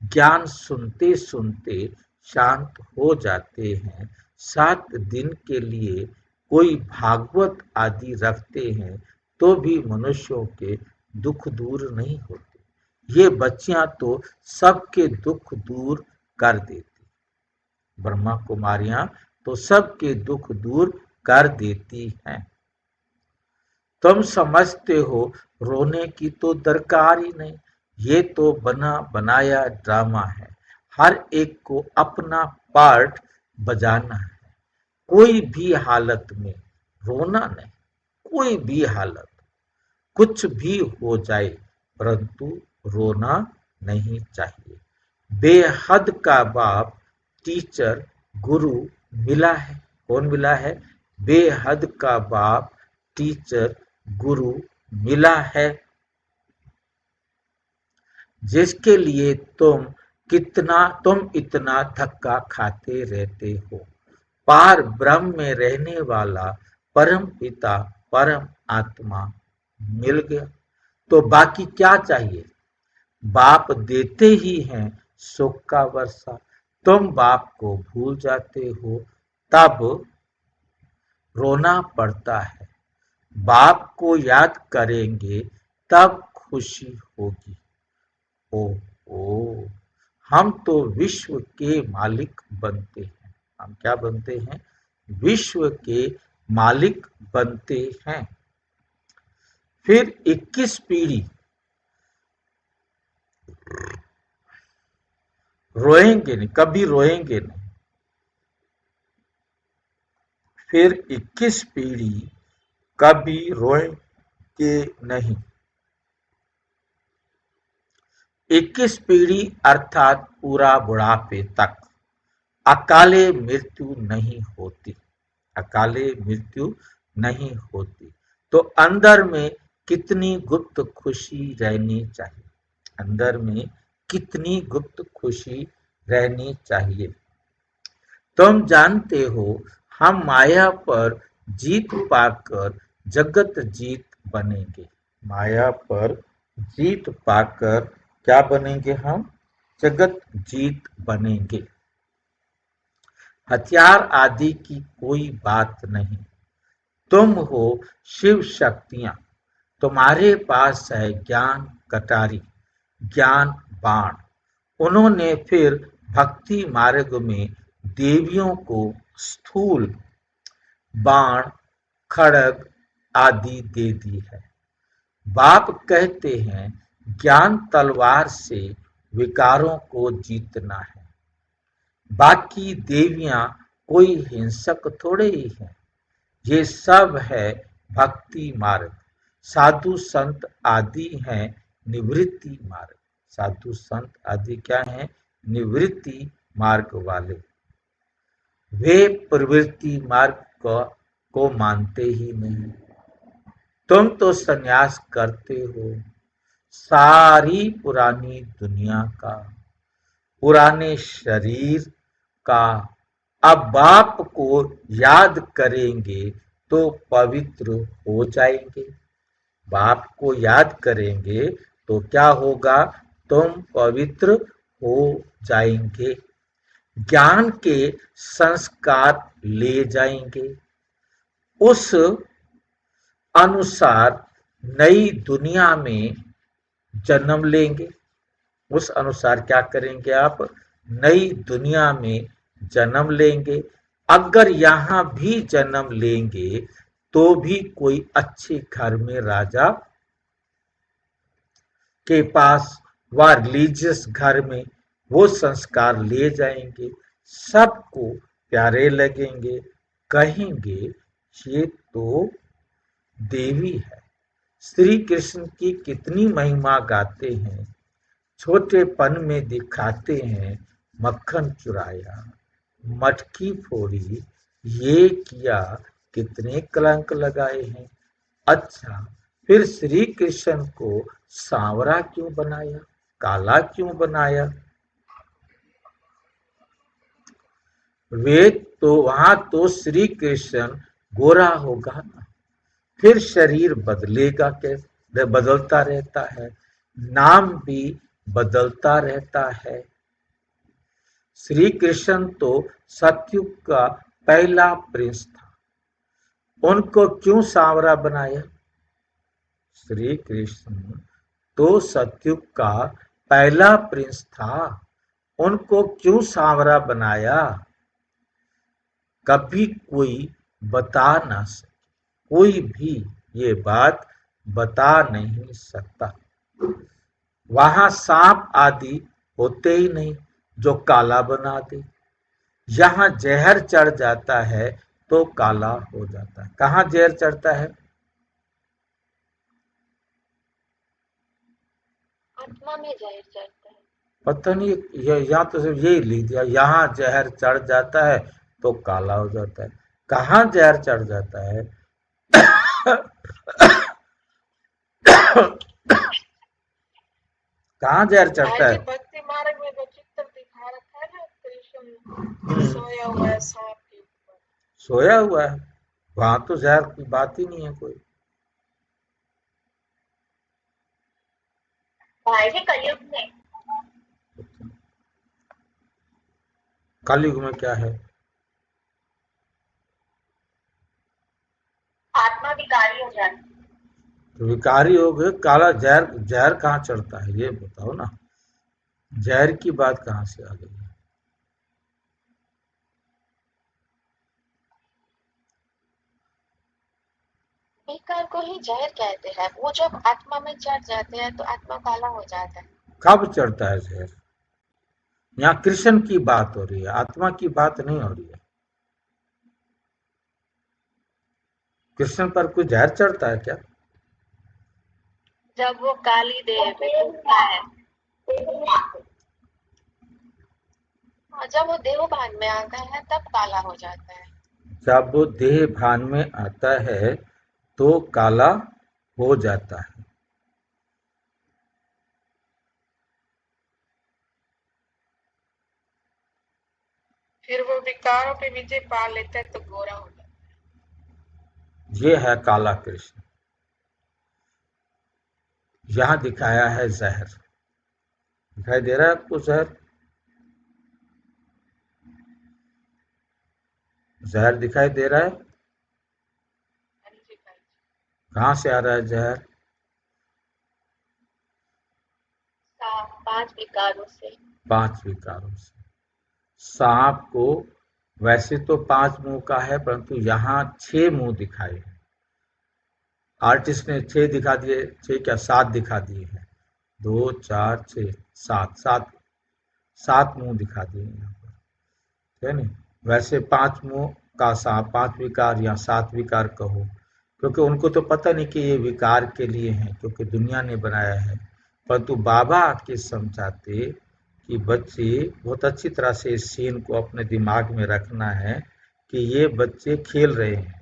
ज्ञान सुनते सुनते शांत हो जाते हैं। 7 दिन के लिए कोई भागवत आदि रखते हैं तो भी मनुष्यों के दुख दूर नहीं होते। ये बच्चियां तो सबके दुख दूर कर देती। ब्रह्मा कुमारियां तो सबके दुख दूर कर देती हैं। तुम समझते हो रोने की तो दरकार ही नहीं। ये तो बना बनाया ड्रामा है। हर एक को अपना पार्ट बजाना है। कोई भी हालत में रोना नहीं। कोई भी हालत, कुछ भी हो जाए, परंतु रोना नहीं चाहिए। बेहद का बाप टीचर गुरु मिला है। कौन मिला है? बेहद का बाप टीचर गुरु मिला है, जिसके लिए तुम इतना धक्का खाते रहते हो। पार ब्रह्म में रहने वाला परम पिता परम आत्मा मिल गया तो बाकी क्या चाहिए? बाप देते ही हैं सुख का वर्षा। तुम बाप को भूल जाते हो, तब रोना पड़ता है। बाप को याद करेंगे तब खुशी होगी। ओ ओ हम तो विश्व के मालिक बनते हैं। हम क्या बनते हैं? विश्व के मालिक बनते हैं। फिर 21 पीढ़ी रोएंगे नहीं, कभी रोएंगे नहीं। फिर 21 पीढ़ी कभी रोएंगे नहीं। 21 पीढ़ी अर्थात पूरा बुढ़ापे तक अकाले मृत्यु नहीं होती। अकाले मृत्यु नहीं होती। तो अंदर में कितनी गुप्त खुशी रहनी चाहिए। अंदर में कितनी गुप्त खुशी रहनी चाहिए। तुम जानते हो हम माया पर जीत पाकर जगत जीत बनेंगे। माया पर जीत पाकर क्या बनेंगे? हम जगत जीत बनेंगे। हथियार आदि की कोई बात नहीं। तुम हो शिव शक्तियां, तुम्हारे पास है ज्ञान कटारी, ज्ञान बाण। उन्होंने फिर भक्ति मार्ग में देवियों को स्थूल बाण, खड़ग आदि दे दी है। बाप कहते हैं ज्ञान तलवार से विकारों को जीतना है। बाकी देवियां कोई हिंसक थोड़े ही हैं। ये सब है भक्ति मार्ग। साधु संत आदि हैं निवृत्ति मार्ग। साधु संत आदि क्या हैं? निवृत्ति मार्ग वाले। वे प्रवृत्ति मार्ग को मानते ही नहीं। तुम तो संन्यास करते हो सारी पुरानी दुनिया का, पुराने शरीर का। अब बाप को याद करेंगे तो पवित्र हो जाएंगे। बाप को याद करेंगे तो क्या होगा? तुम पवित्र हो जाएंगे। ज्ञान के संस्कार ले जाएंगे। उस अनुसार नई दुनिया में जन्म लेंगे। उस अनुसार क्या करेंगे आप? नई दुनिया में जन्म लेंगे। अगर यहां भी जन्म लेंगे तो भी कोई अच्छे घर में राजा के पास व रिलीजियस घर में वो संस्कार ले जाएंगे। सबको प्यारे लगेंगे, कहेंगे ये तो देवी है। श्री कृष्ण की कितनी महिमा गाते हैं। छोटेपन में दिखाते हैं मक्खन चुराया, मटकी फोड़ी, ये किया, कितने कलंक लगाए हैं। अच्छा, फिर श्री कृष्ण को सांवरा क्यों बनाया, काला क्यों बनाया? वे तो वहां तो श्री कृष्ण गोरा होगा ना। फिर शरीर बदलेगा कैसे? बदलता रहता है, नाम भी बदलता रहता है। श्री कृष्ण तो सतयुग का पहला प्रिंस था, उनको क्यों सांवरा बनाया? श्री कृष्ण तो सतयुग का पहला प्रिंस था, उनको क्यों सांवरा बनाया? कभी कोई बता ना सके, कोई भी ये बात बता नहीं सकता। वहां सांप आदि होते ही नहीं जो काला बना दे। यहाँ जहर चढ़ जाता है तो काला हो जाता है। कहाँ जहर चढ़ता है? आत्मा में जहर चढ़ता है। पता नहीं, यहाँ तो सिर्फ यही लिख दिया, यहाँ जहर चढ़ जाता है तो काला हो जाता है। कहाँ जहर चढ़ जाता है? कहाँ जहर चढ़ता आज है? भक्ति मार्ग में जो चित्र दिखा रखा है ना, कृष्ण सोया हुआ है सांप के ऊपर। सोया हुआ है, वहां तो जहर की बात ही नहीं है कोई। भाई जी कलयुग में कलयुग में क्या है? आत्मा विकारी हो जाती है। तो विकारी हो गए, काला जहर, जहर कहाँ चढ़ता है ये बताओ ना। जहर की बात कहाँ से आ गई है? विकार को ही जहर कहते हैं। वो जब आत्मा में चढ़ जाते हैं तो आत्मा काला हो जाता है। कब चढ़ता है जहर? यहाँ कृष्ण की बात हो रही है, आत्मा की बात नहीं हो रही है। कृष्ण पर कोई जहर चढ़ता है क्या? जब वो काली देह में घूमता है और जब वो देह भान में आता है तब काला हो जाता है। जब वो देह भान में आता है तो काला हो जाता है। फिर वो विकारों पे विजय पा लेता है तो गोरा हो जाता है। ये है काला कृष्ण। यहाँ दिखाया है जहर। दिखाई दे रहा है आपको जहर? जहर दिखाई दे रहा है? कहाँ से आ रहा है जहर? 5 विकारों से। 5 विकारों से। सांप को वैसे तो 5 मुंह का है, परंतु यहाँ 6 मुंह दिखाए हैं। आर्टिस्ट ने 6 दिखा दिए, 6 क्या 7 दिखा दिए हैं। 2 4 6 7 7 7 मुंह दिखा दिए यहाँ पर, है नहीं? वैसे 5 मुंह का सांप, 5 विकार या 7 विकार कहो, क्योंकि उनको तो पता नहीं कि ये विकार के लिए हैं, क्योंकि दुनिया ने बनाया है। परंतु बाबा आके समझाते कि बच्चे बहुत अच्छी तरह से इस सीन को अपने दिमाग में रखना है कि ये बच्चे खेल रहे हैं,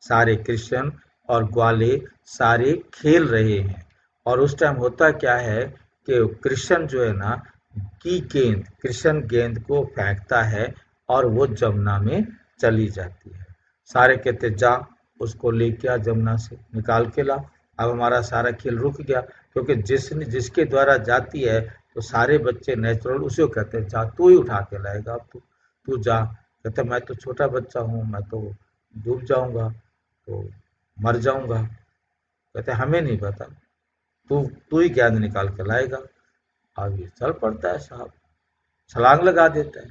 सारे कृष्ण और ग्वाले सारे खेल रहे हैं। और उस टाइम होता क्या है कि कृष्ण जो है ना की गेंद, कृष्ण गेंद को फेंकता है और वो जमुना में चली जाती है। सारे कहते जा उसको लेके आ, जमुना से निकाल के ला। अब हमारा सारा खेल रुक गया, क्योंकि जिसके द्वारा जाती है तो सारे बच्चे नेचुरल उसी को कहते हैं जा तू ही उठा के लाएगा, अब तू तू जा। कहते मैं तो छोटा बच्चा हूँ, मैं तो डूब जाऊंगा, तो मर जाऊंगा। कहते हमें नहीं पता, तू तू ही गेंद निकाल के लाएगा। अब ये चल पड़ता है साहब, छलांग लगा देता है,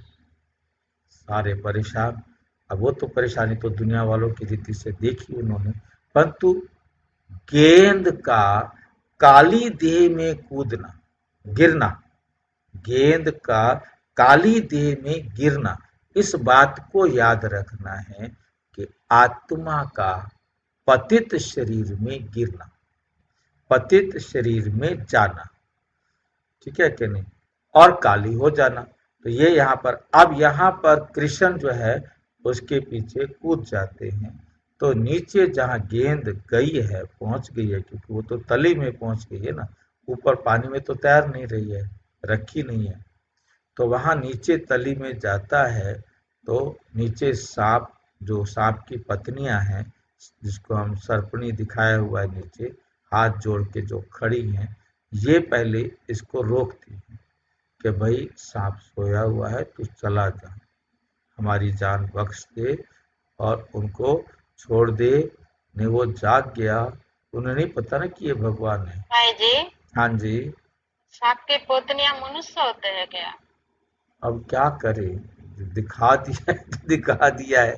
सारे परेशान। अब वो तो परेशानी तो दुनिया वालों की रीति से देखी उन्होंने, परंतु गेंद का काली देह में कूदना, गिरना, गेंद का काली देह में गिरना, इस बात को याद रखना है कि आत्मा का पतित शरीर में गिरना, पतित शरीर में जाना, ठीक है कि नहीं, और काली हो जाना। तो ये यहाँ पर, अब यहाँ पर कृष्ण जो है उसके पीछे कूद जाते हैं, तो नीचे जहाँ गेंद गई है, पहुंच गई है, क्योंकि वो तो तली में पहुंच गई है ना, ऊपर पानी में तो तैर नहीं रही है, रखी नहीं है। तो वहाँ नीचे तली में जाता है, तो नीचे सांप, जो सांप की पत्नियां हैं, जिसको हम सर्पणी दिखाया हुआ है नीचे हाथ जोड़ के जो खड़ी हैं, ये पहले इसको रोकती हैं कि भाई सांप सोया हुआ है, तू चला जा, हमारी जान बख्श दे और उनको छोड़ दे। नहीं वो जाग गया, उन्हें नहीं पता ना कि ये भगवान है। भाई जी, हाँ जी। सांप के पोतनियां मनुष्य होते हैं क्या? अब क्या करे, दिखा दिया है तो दिखा दिया है।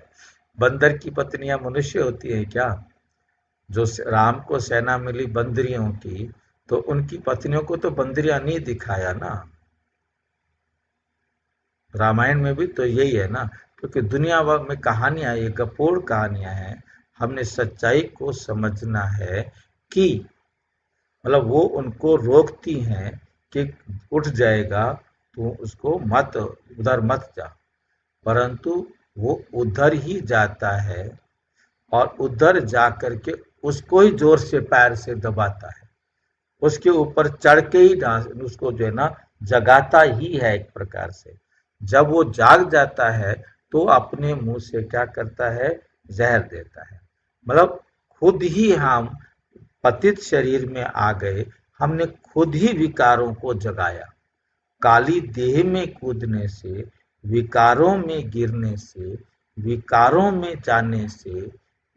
बंदर की पत्नियां मनुष्य होती हैं क्या? जो राम को सेना मिली बंदरियों की, तो उनकी पत्नियों को तो बंदरियां नहीं दिखाया ना। रामायण में भी तो यही है ना, क्योंकि दुनिया भर में कहानियां, ये गपोड़ कहानियां हैं। हमने सच्चाई को समझना है कि मतलब वो उनको रोकती हैं कि उठ जाएगा, तो उसको मत, उधर मत जा। परंतु वो उधर ही जाता है और उधर जा करके उसको ही जोर से पैर से दबाता है, उसके ऊपर चढ़ के ही डांस उसको जो है ना जगाता ही है एक प्रकार से। जब वो जाग जाता है तो अपने मुंह से क्या करता है, जहर देता है। मतलब खुद ही हम पतित शरीर में आ गए, हमने खुद ही विकारों को जगाया। काली देह में कूदने से, विकारों में गिरने से, विकारों में जाने से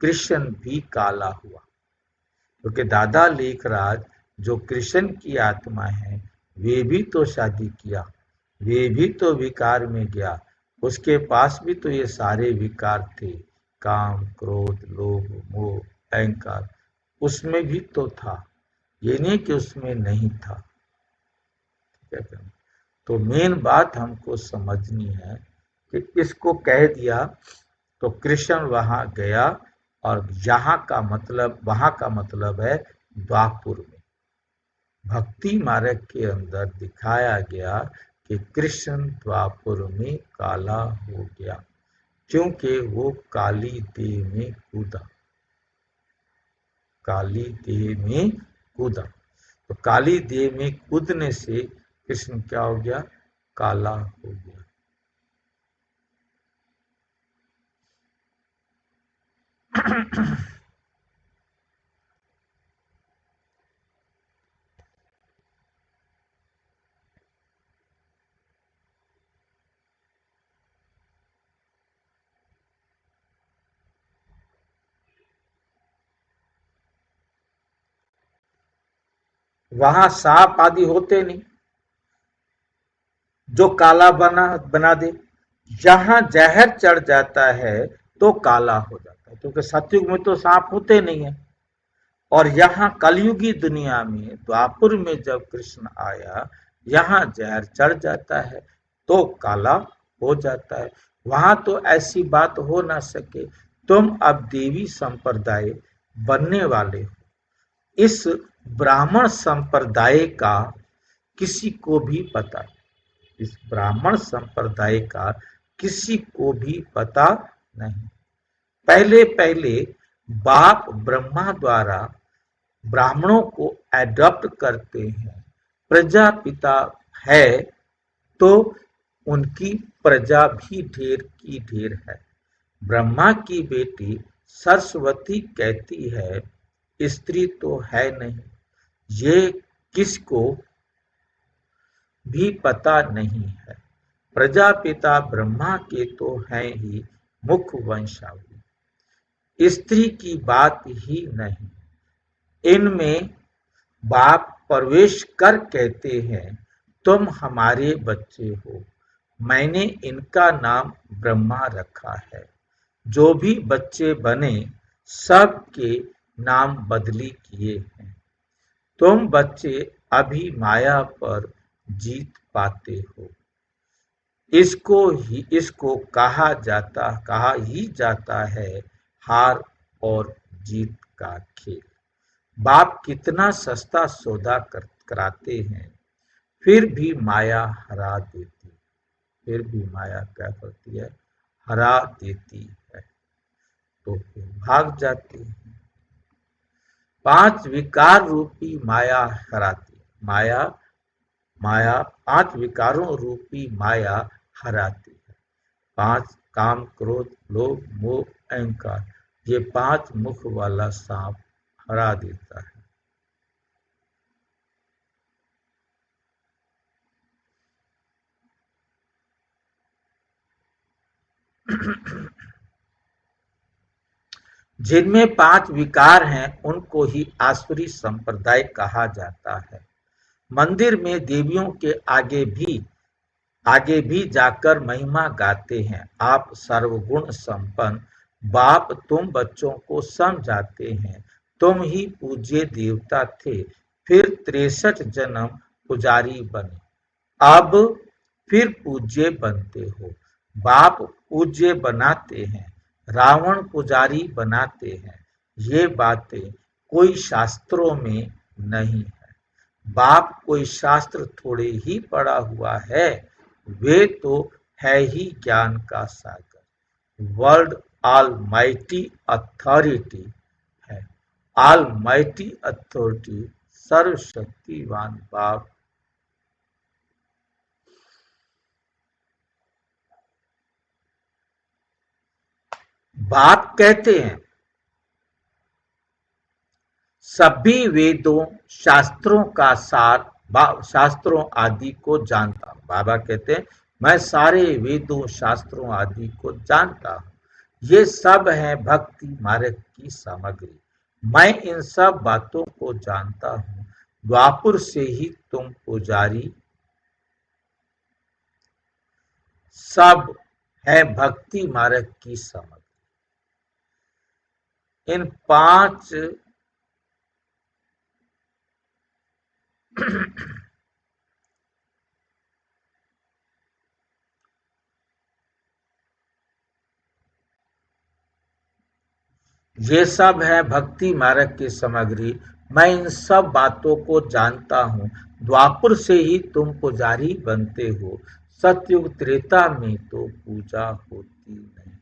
कृष्ण भी काला हुआ। क्योंकि दादा लेखराज जो कृष्ण की आत्मा है, वे भी तो शादी किया, वे भी तो विकार में गया, उसके पास भी तो ये सारे विकार थे, काम क्रोध लोभ मोह अहंकार, उसमें भी तो था, ये नहीं कि उसमें नहीं था। ठीक है, तो मेन बात हमको समझनी है कि इसको कह दिया तो कृष्ण वहां गया, और यहाँ का मतलब, वहां का मतलब है द्वापुर में। भक्ति मार्ग के अंदर दिखाया गया कि कृष्ण द्वापुर में काला हो गया, क्योंकि वो काली देह में कूदा, काली देह में कूदा। तो काली देह में कूदने से कृष्ण क्या हो गया, काला हो गया। वहां सांप आदि होते नहीं जो काला बना दे। जहां जहर चढ़ जाता है तो काला हो जाता है, क्योंकि सतयुग में तो सांप होते नहीं है। और यहाँ कलयुगी दुनिया में द्वापुर में जब कृष्ण आया, यहाँ जहर चढ़ जाता है तो काला हो जाता है। वहां तो ऐसी बात हो ना सके। तुम अब देवी संप्रदाय बनने वाले हो। इस ब्राह्मण संप्रदाय का किसी को भी पता, इस ब्राह्मण संप्रदाय का किसी को भी पता नहीं। पहले पहले बाप ब्रह्मा द्वारा ब्राह्मणों को एडॉप्ट करते हैं। प्रजापिता है तो उनकी प्रजा भी ढेर की ढेर है। ब्रह्मा की बेटी सरस्वती कहती है, स्त्री तो है नहीं। ये किसको भी पता नहीं है। प्रजापिता ब्रह्मा के तो हैं ही मुख वंशावली, स्त्री की बात ही नहीं। इनमें बाप प्रवेश कर कहते हैं, तुम हमारे बच्चे हो। मैंने इनका नाम ब्रह्मा रखा है। जो भी बच्चे बने सब के नाम बदली किए हैं। तुम बच्चे अभी माया पर जीत पाते हो। इसको कहा ही जाता है हार और जीत का खेल। बाप कितना सस्ता सौदा कराते हैं, फिर भी माया हरा देती, फिर भी माया क्या करती है, हरा देती है, तो फिर भाग जाती है। 5 विकार रूपी माया हराती है। माया माया 5 विकारों रूपी माया हराती है। 5 काम, क्रोध, लोभ, मोह, अहंकार, ये 5 मुख वाला सांप हरा देता है। जिनमें 5 विकार हैं उनको ही आसुरी संप्रदाय कहा जाता है। मंदिर में देवियों के आगे भी जाकर महिमा गाते हैं। आप सर्वगुण संपन्न बाप तुम बच्चों को समझाते हैं। तुम ही पूज्य देवता थे, फिर 63 जन्म पुजारी बने, अब फिर पूज्य बनते हो। बाप पूज्य बनाते हैं, रावण पुजारी बनाते हैं। ये बातें कोई शास्त्रों में नहीं है। बाप कोई शास्त्र थोड़े ही पढ़ा हुआ है, वे तो है ही ज्ञान का सागर। वर्ल्ड ऑल माइटी अथॉरिटी है। ऑल माइटी अथॉरिटी सर्वशक्तिवान बाप। बाप कहते हैं, सभी वेदों शास्त्रों का सार, शास्त्रों आदि को जानता हूं। बाबा कहते हैं, मैं सारे वेदों शास्त्रों आदि को जानता हूं। ये सब है भक्ति मार्ग की सामग्री। मैं इन सब बातों को जानता हूं। द्वापुर से ही तुम पुजारी सब है भक्ति मार्ग की सामग्री। इन 5 ये सब है भक्ति मार्ग की सामग्री। मैं इन सब बातों को जानता हूँ। द्वापुर से ही तुम पुजारी बनते हो। सतयुग त्रेता में तो पूजा होती नहीं।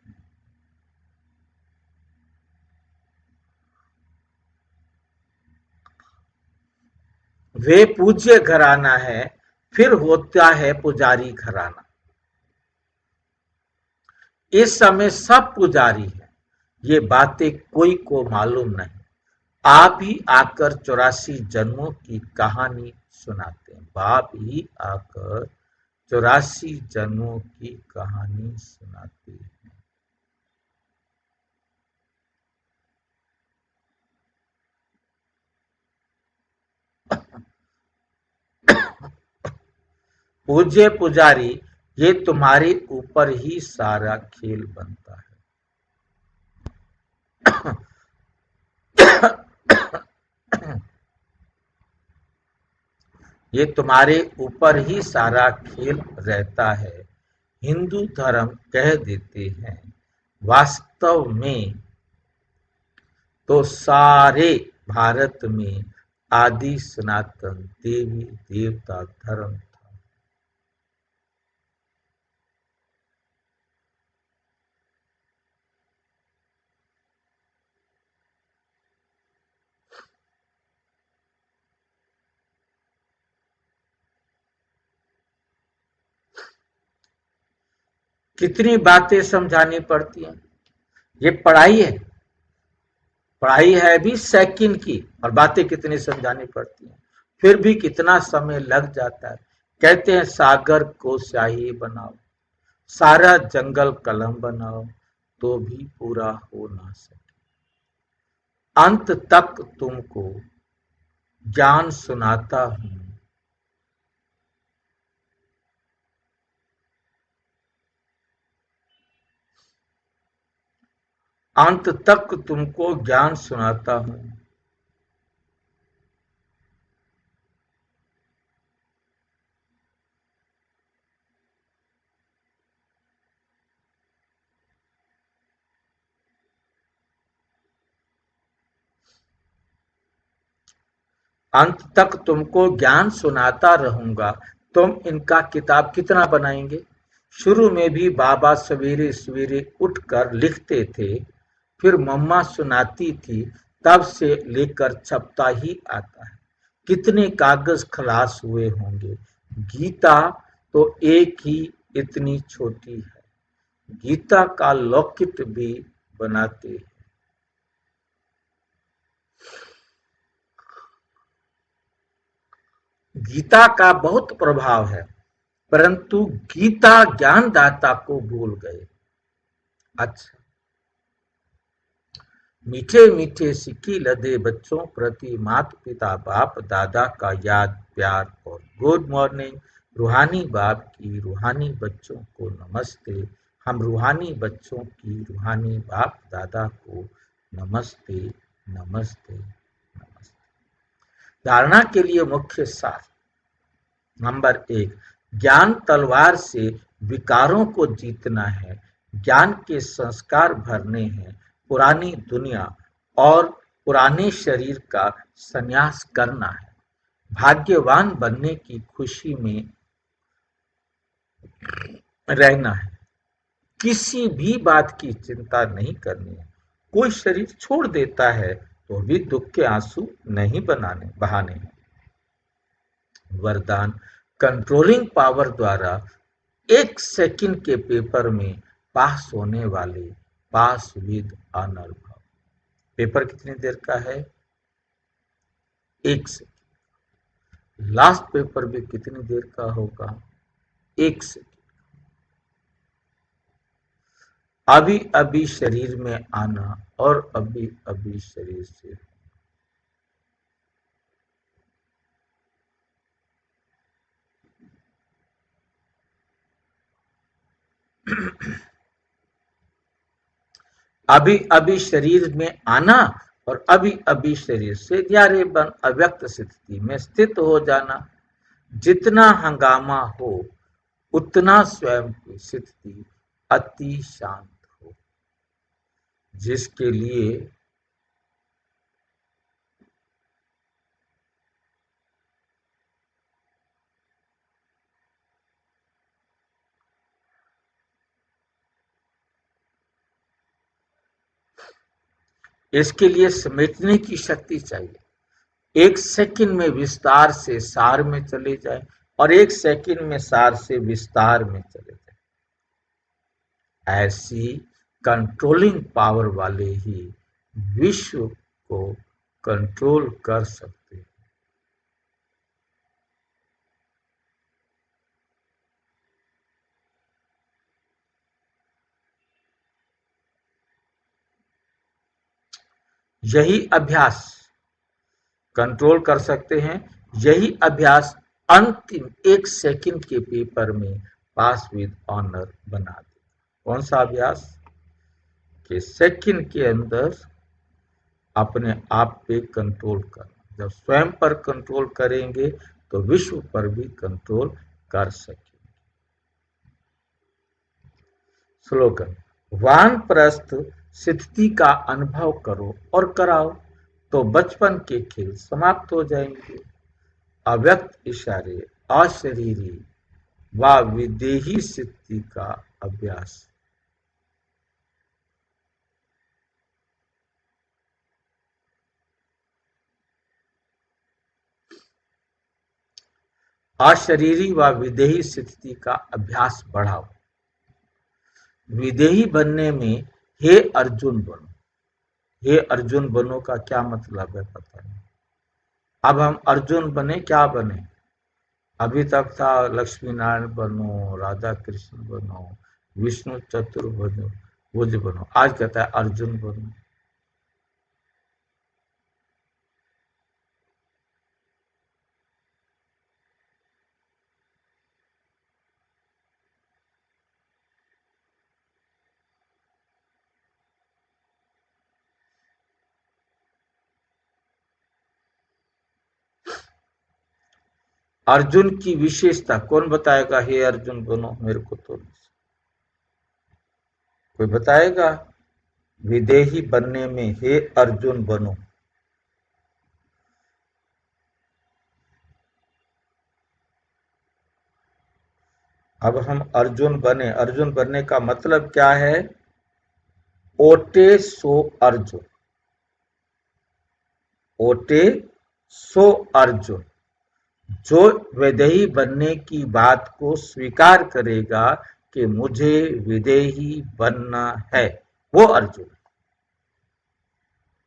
वे पूज्य घराना है, फिर होता है पुजारी घराना। इस समय सब पुजारी है। ये बातें कोई को मालूम नहीं। आप ही आकर 84 जन्मों की कहानी सुनाते हैं। बाप ही आकर 84 जन्मों की कहानी सुनाते हैं। पूज्य पुजारी, ये तुम्हारे ऊपर ही सारा खेल बनता है। ये तुम्हारे ऊपर ही सारा खेल रहता है। हिंदू धर्म कह देते हैं, वास्तव में तो सारे भारत में आदि सनातन देवी देवता धर्म था। कितनी बातें समझानी पड़ती हैं। ये पढ़ाई है, पढ़ाई है भी सेकंड की, और बातें कितनी समझानी पड़ती हैं, फिर भी कितना समय लग जाता है। कहते हैं सागर को स्याही बनाओ, सारा जंगल कलम बनाओ, तो भी पूरा हो ना सके। अंत तक तुमको ज्ञान सुनाता हूं, अंत तक तुमको ज्ञान सुनाता हूं। अंत तक तुमको ज्ञान सुनाता रहूंगा। तुम इनका किताब कितना बनाएंगे। शुरू में भी बाबा सवेरे सवेरे उठकर लिखते थे, फिर मम्मा सुनाती थी, तब से लेकर छपता ही आता है। कितने कागज खलास हुए होंगे। गीता तो एक ही इतनी छोटी है, गीता का लॉकेट भी बनाते हैं। गीता का बहुत प्रभाव है, परंतु गीता ज्ञानदाता को भूल गए। अच्छा, मीठे मीठे सिक्की लदे बच्चों प्रति माता पिता बाप दादा का याद प्यार और गुड मॉर्निंग। रूहानी बाप की रूहानी बच्चों को नमस्ते। हम रूहानी बच्चों की रूहानी बाप दादा को नमस्ते नमस्ते नमस्ते। धारणा के लिए मुख्य सार। नंबर 1, ज्ञान तलवार से विकारों को जीतना है। ज्ञान के संस्कार भरने हैं। पुरानी दुनिया और पुराने शरीर का संन्यास करना है। भाग्यवान बनने की खुशी में रहना है। किसी भी बात की चिंता नहीं करनी है। कोई शरीर छोड़ देता है तो भी दुख के आंसू नहीं बहाने हैं। वरदान, कंट्रोलिंग पावर द्वारा 1 सेकंड के पेपर में पास होने वाले पास विद ऑनर भाव। पेपर कितनी देर का है? 1 सेकंड। लास्ट पेपर भी कितनी देर का होगा? 1 सेकंड। अभी अभी शरीर में आना और अभी अभी शरीर से अभी अभी शरीर में आना और अभी अभी शरीर से न्यारे बन अव्यक्त स्थिति में स्थित हो जाना। जितना हंगामा हो उतना स्वयं की स्थिति अति शांत हो, जिसके लिए इसके लिए समेटने की शक्ति चाहिए। 1 सेकंड में विस्तार से सार में चले जाए और 1 सेकंड में सार से विस्तार में चले जाए। ऐसी कंट्रोलिंग पावर वाले ही विश्व को कंट्रोल कर सकते हैं। यही अभ्यास कंट्रोल कर सकते हैं। यही अभ्यास अंतिम 1 सेकंड के पेपर में पास विद ऑनर बना दे। कौन सा अभ्यास? कि सेकंड के अंदर अपने आप पे कंट्रोल करना। जब स्वयं पर कंट्रोल करेंगे तो विश्व पर भी कंट्रोल कर सकेंगे। स्लोगन: वानप्रस्थ स्थिति का अनुभव करो और कराओ तो बचपन के खेल समाप्त हो जाएंगे। अव्यक्त इशारे, अशरीरी व विदेही स्थिति का अभ्यास। अशरीरी व विदेही स्थिति का अभ्यास बढ़ाओ। विदेही बनने में हे अर्जुन बनो। हे अर्जुन बनो का क्या मतलब है पता नहीं। अब हम अर्जुन बने, क्या बने? अभी तक था लक्ष्मी नारायण बनो, राधा कृष्ण बनो, विष्णु चतुर्भुज बनो। आज कहता है अर्जुन बनो। अर्जुन की विशेषता कौन बताएगा? हे अर्जुन बनो, मेरे को तो कोई बताएगा? विदेही बनने में हे अर्जुन बनो। अब हम अर्जुन बने। अर्जुन बनने का मतलब क्या है? ओटे सो अर्जुन। ओटे सो अर्जुन। जो विदेही बनने की बात को स्वीकार करेगा कि मुझे विदेही बनना है, वो अर्जुन।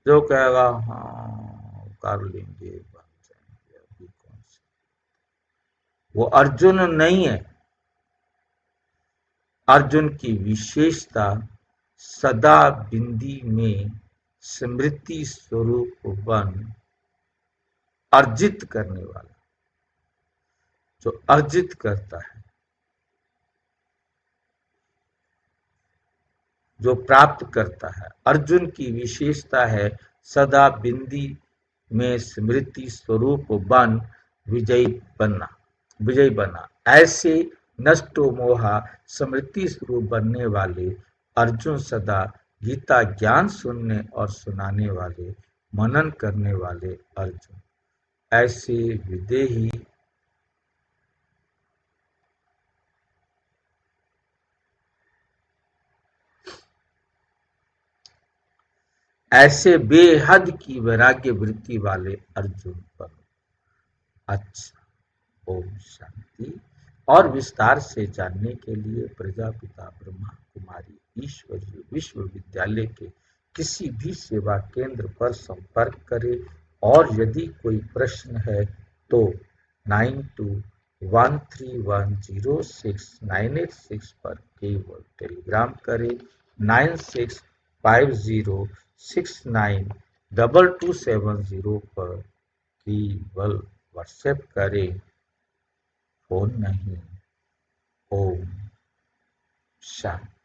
जो कहेगा हाँ कर लेंगे, बन जाएंगे, अभी कौन सा, वो अर्जुन नहीं है। अर्जुन की विशेषता सदा बिंदी में स्मृति स्वरूप बन अर्जित करने वाला। जो अर्जित करता है, जो प्राप्त करता है। अर्जुन की विशेषता है सदा बिंदी में स्मृति स्वरूप बन विजयी बना। ऐसे नष्टो मोहा स्मृति स्वरूप बनने वाले अर्जुन सदा गीता ज्ञान सुनने और सुनाने वाले, मनन करने वाले अर्जुन। ऐसे विदेही ऐसे बेहद की वैराग्य वृत्ति वाले अर्जुन बनो। अच्छा, ओम शांति। और विस्तार से जानने के लिए प्रजापिता ब्रह्मा कुमारी ईश्वरीय विश्वविद्यालय के किसी भी सेवा केंद्र पर संपर्क करें। और यदि कोई प्रश्न है तो 9213106986 पर केवल टेलीग्राम करें। 9650692270 पर केवल व्हाट्सएप करें, फोन नहीं। ओम शांति।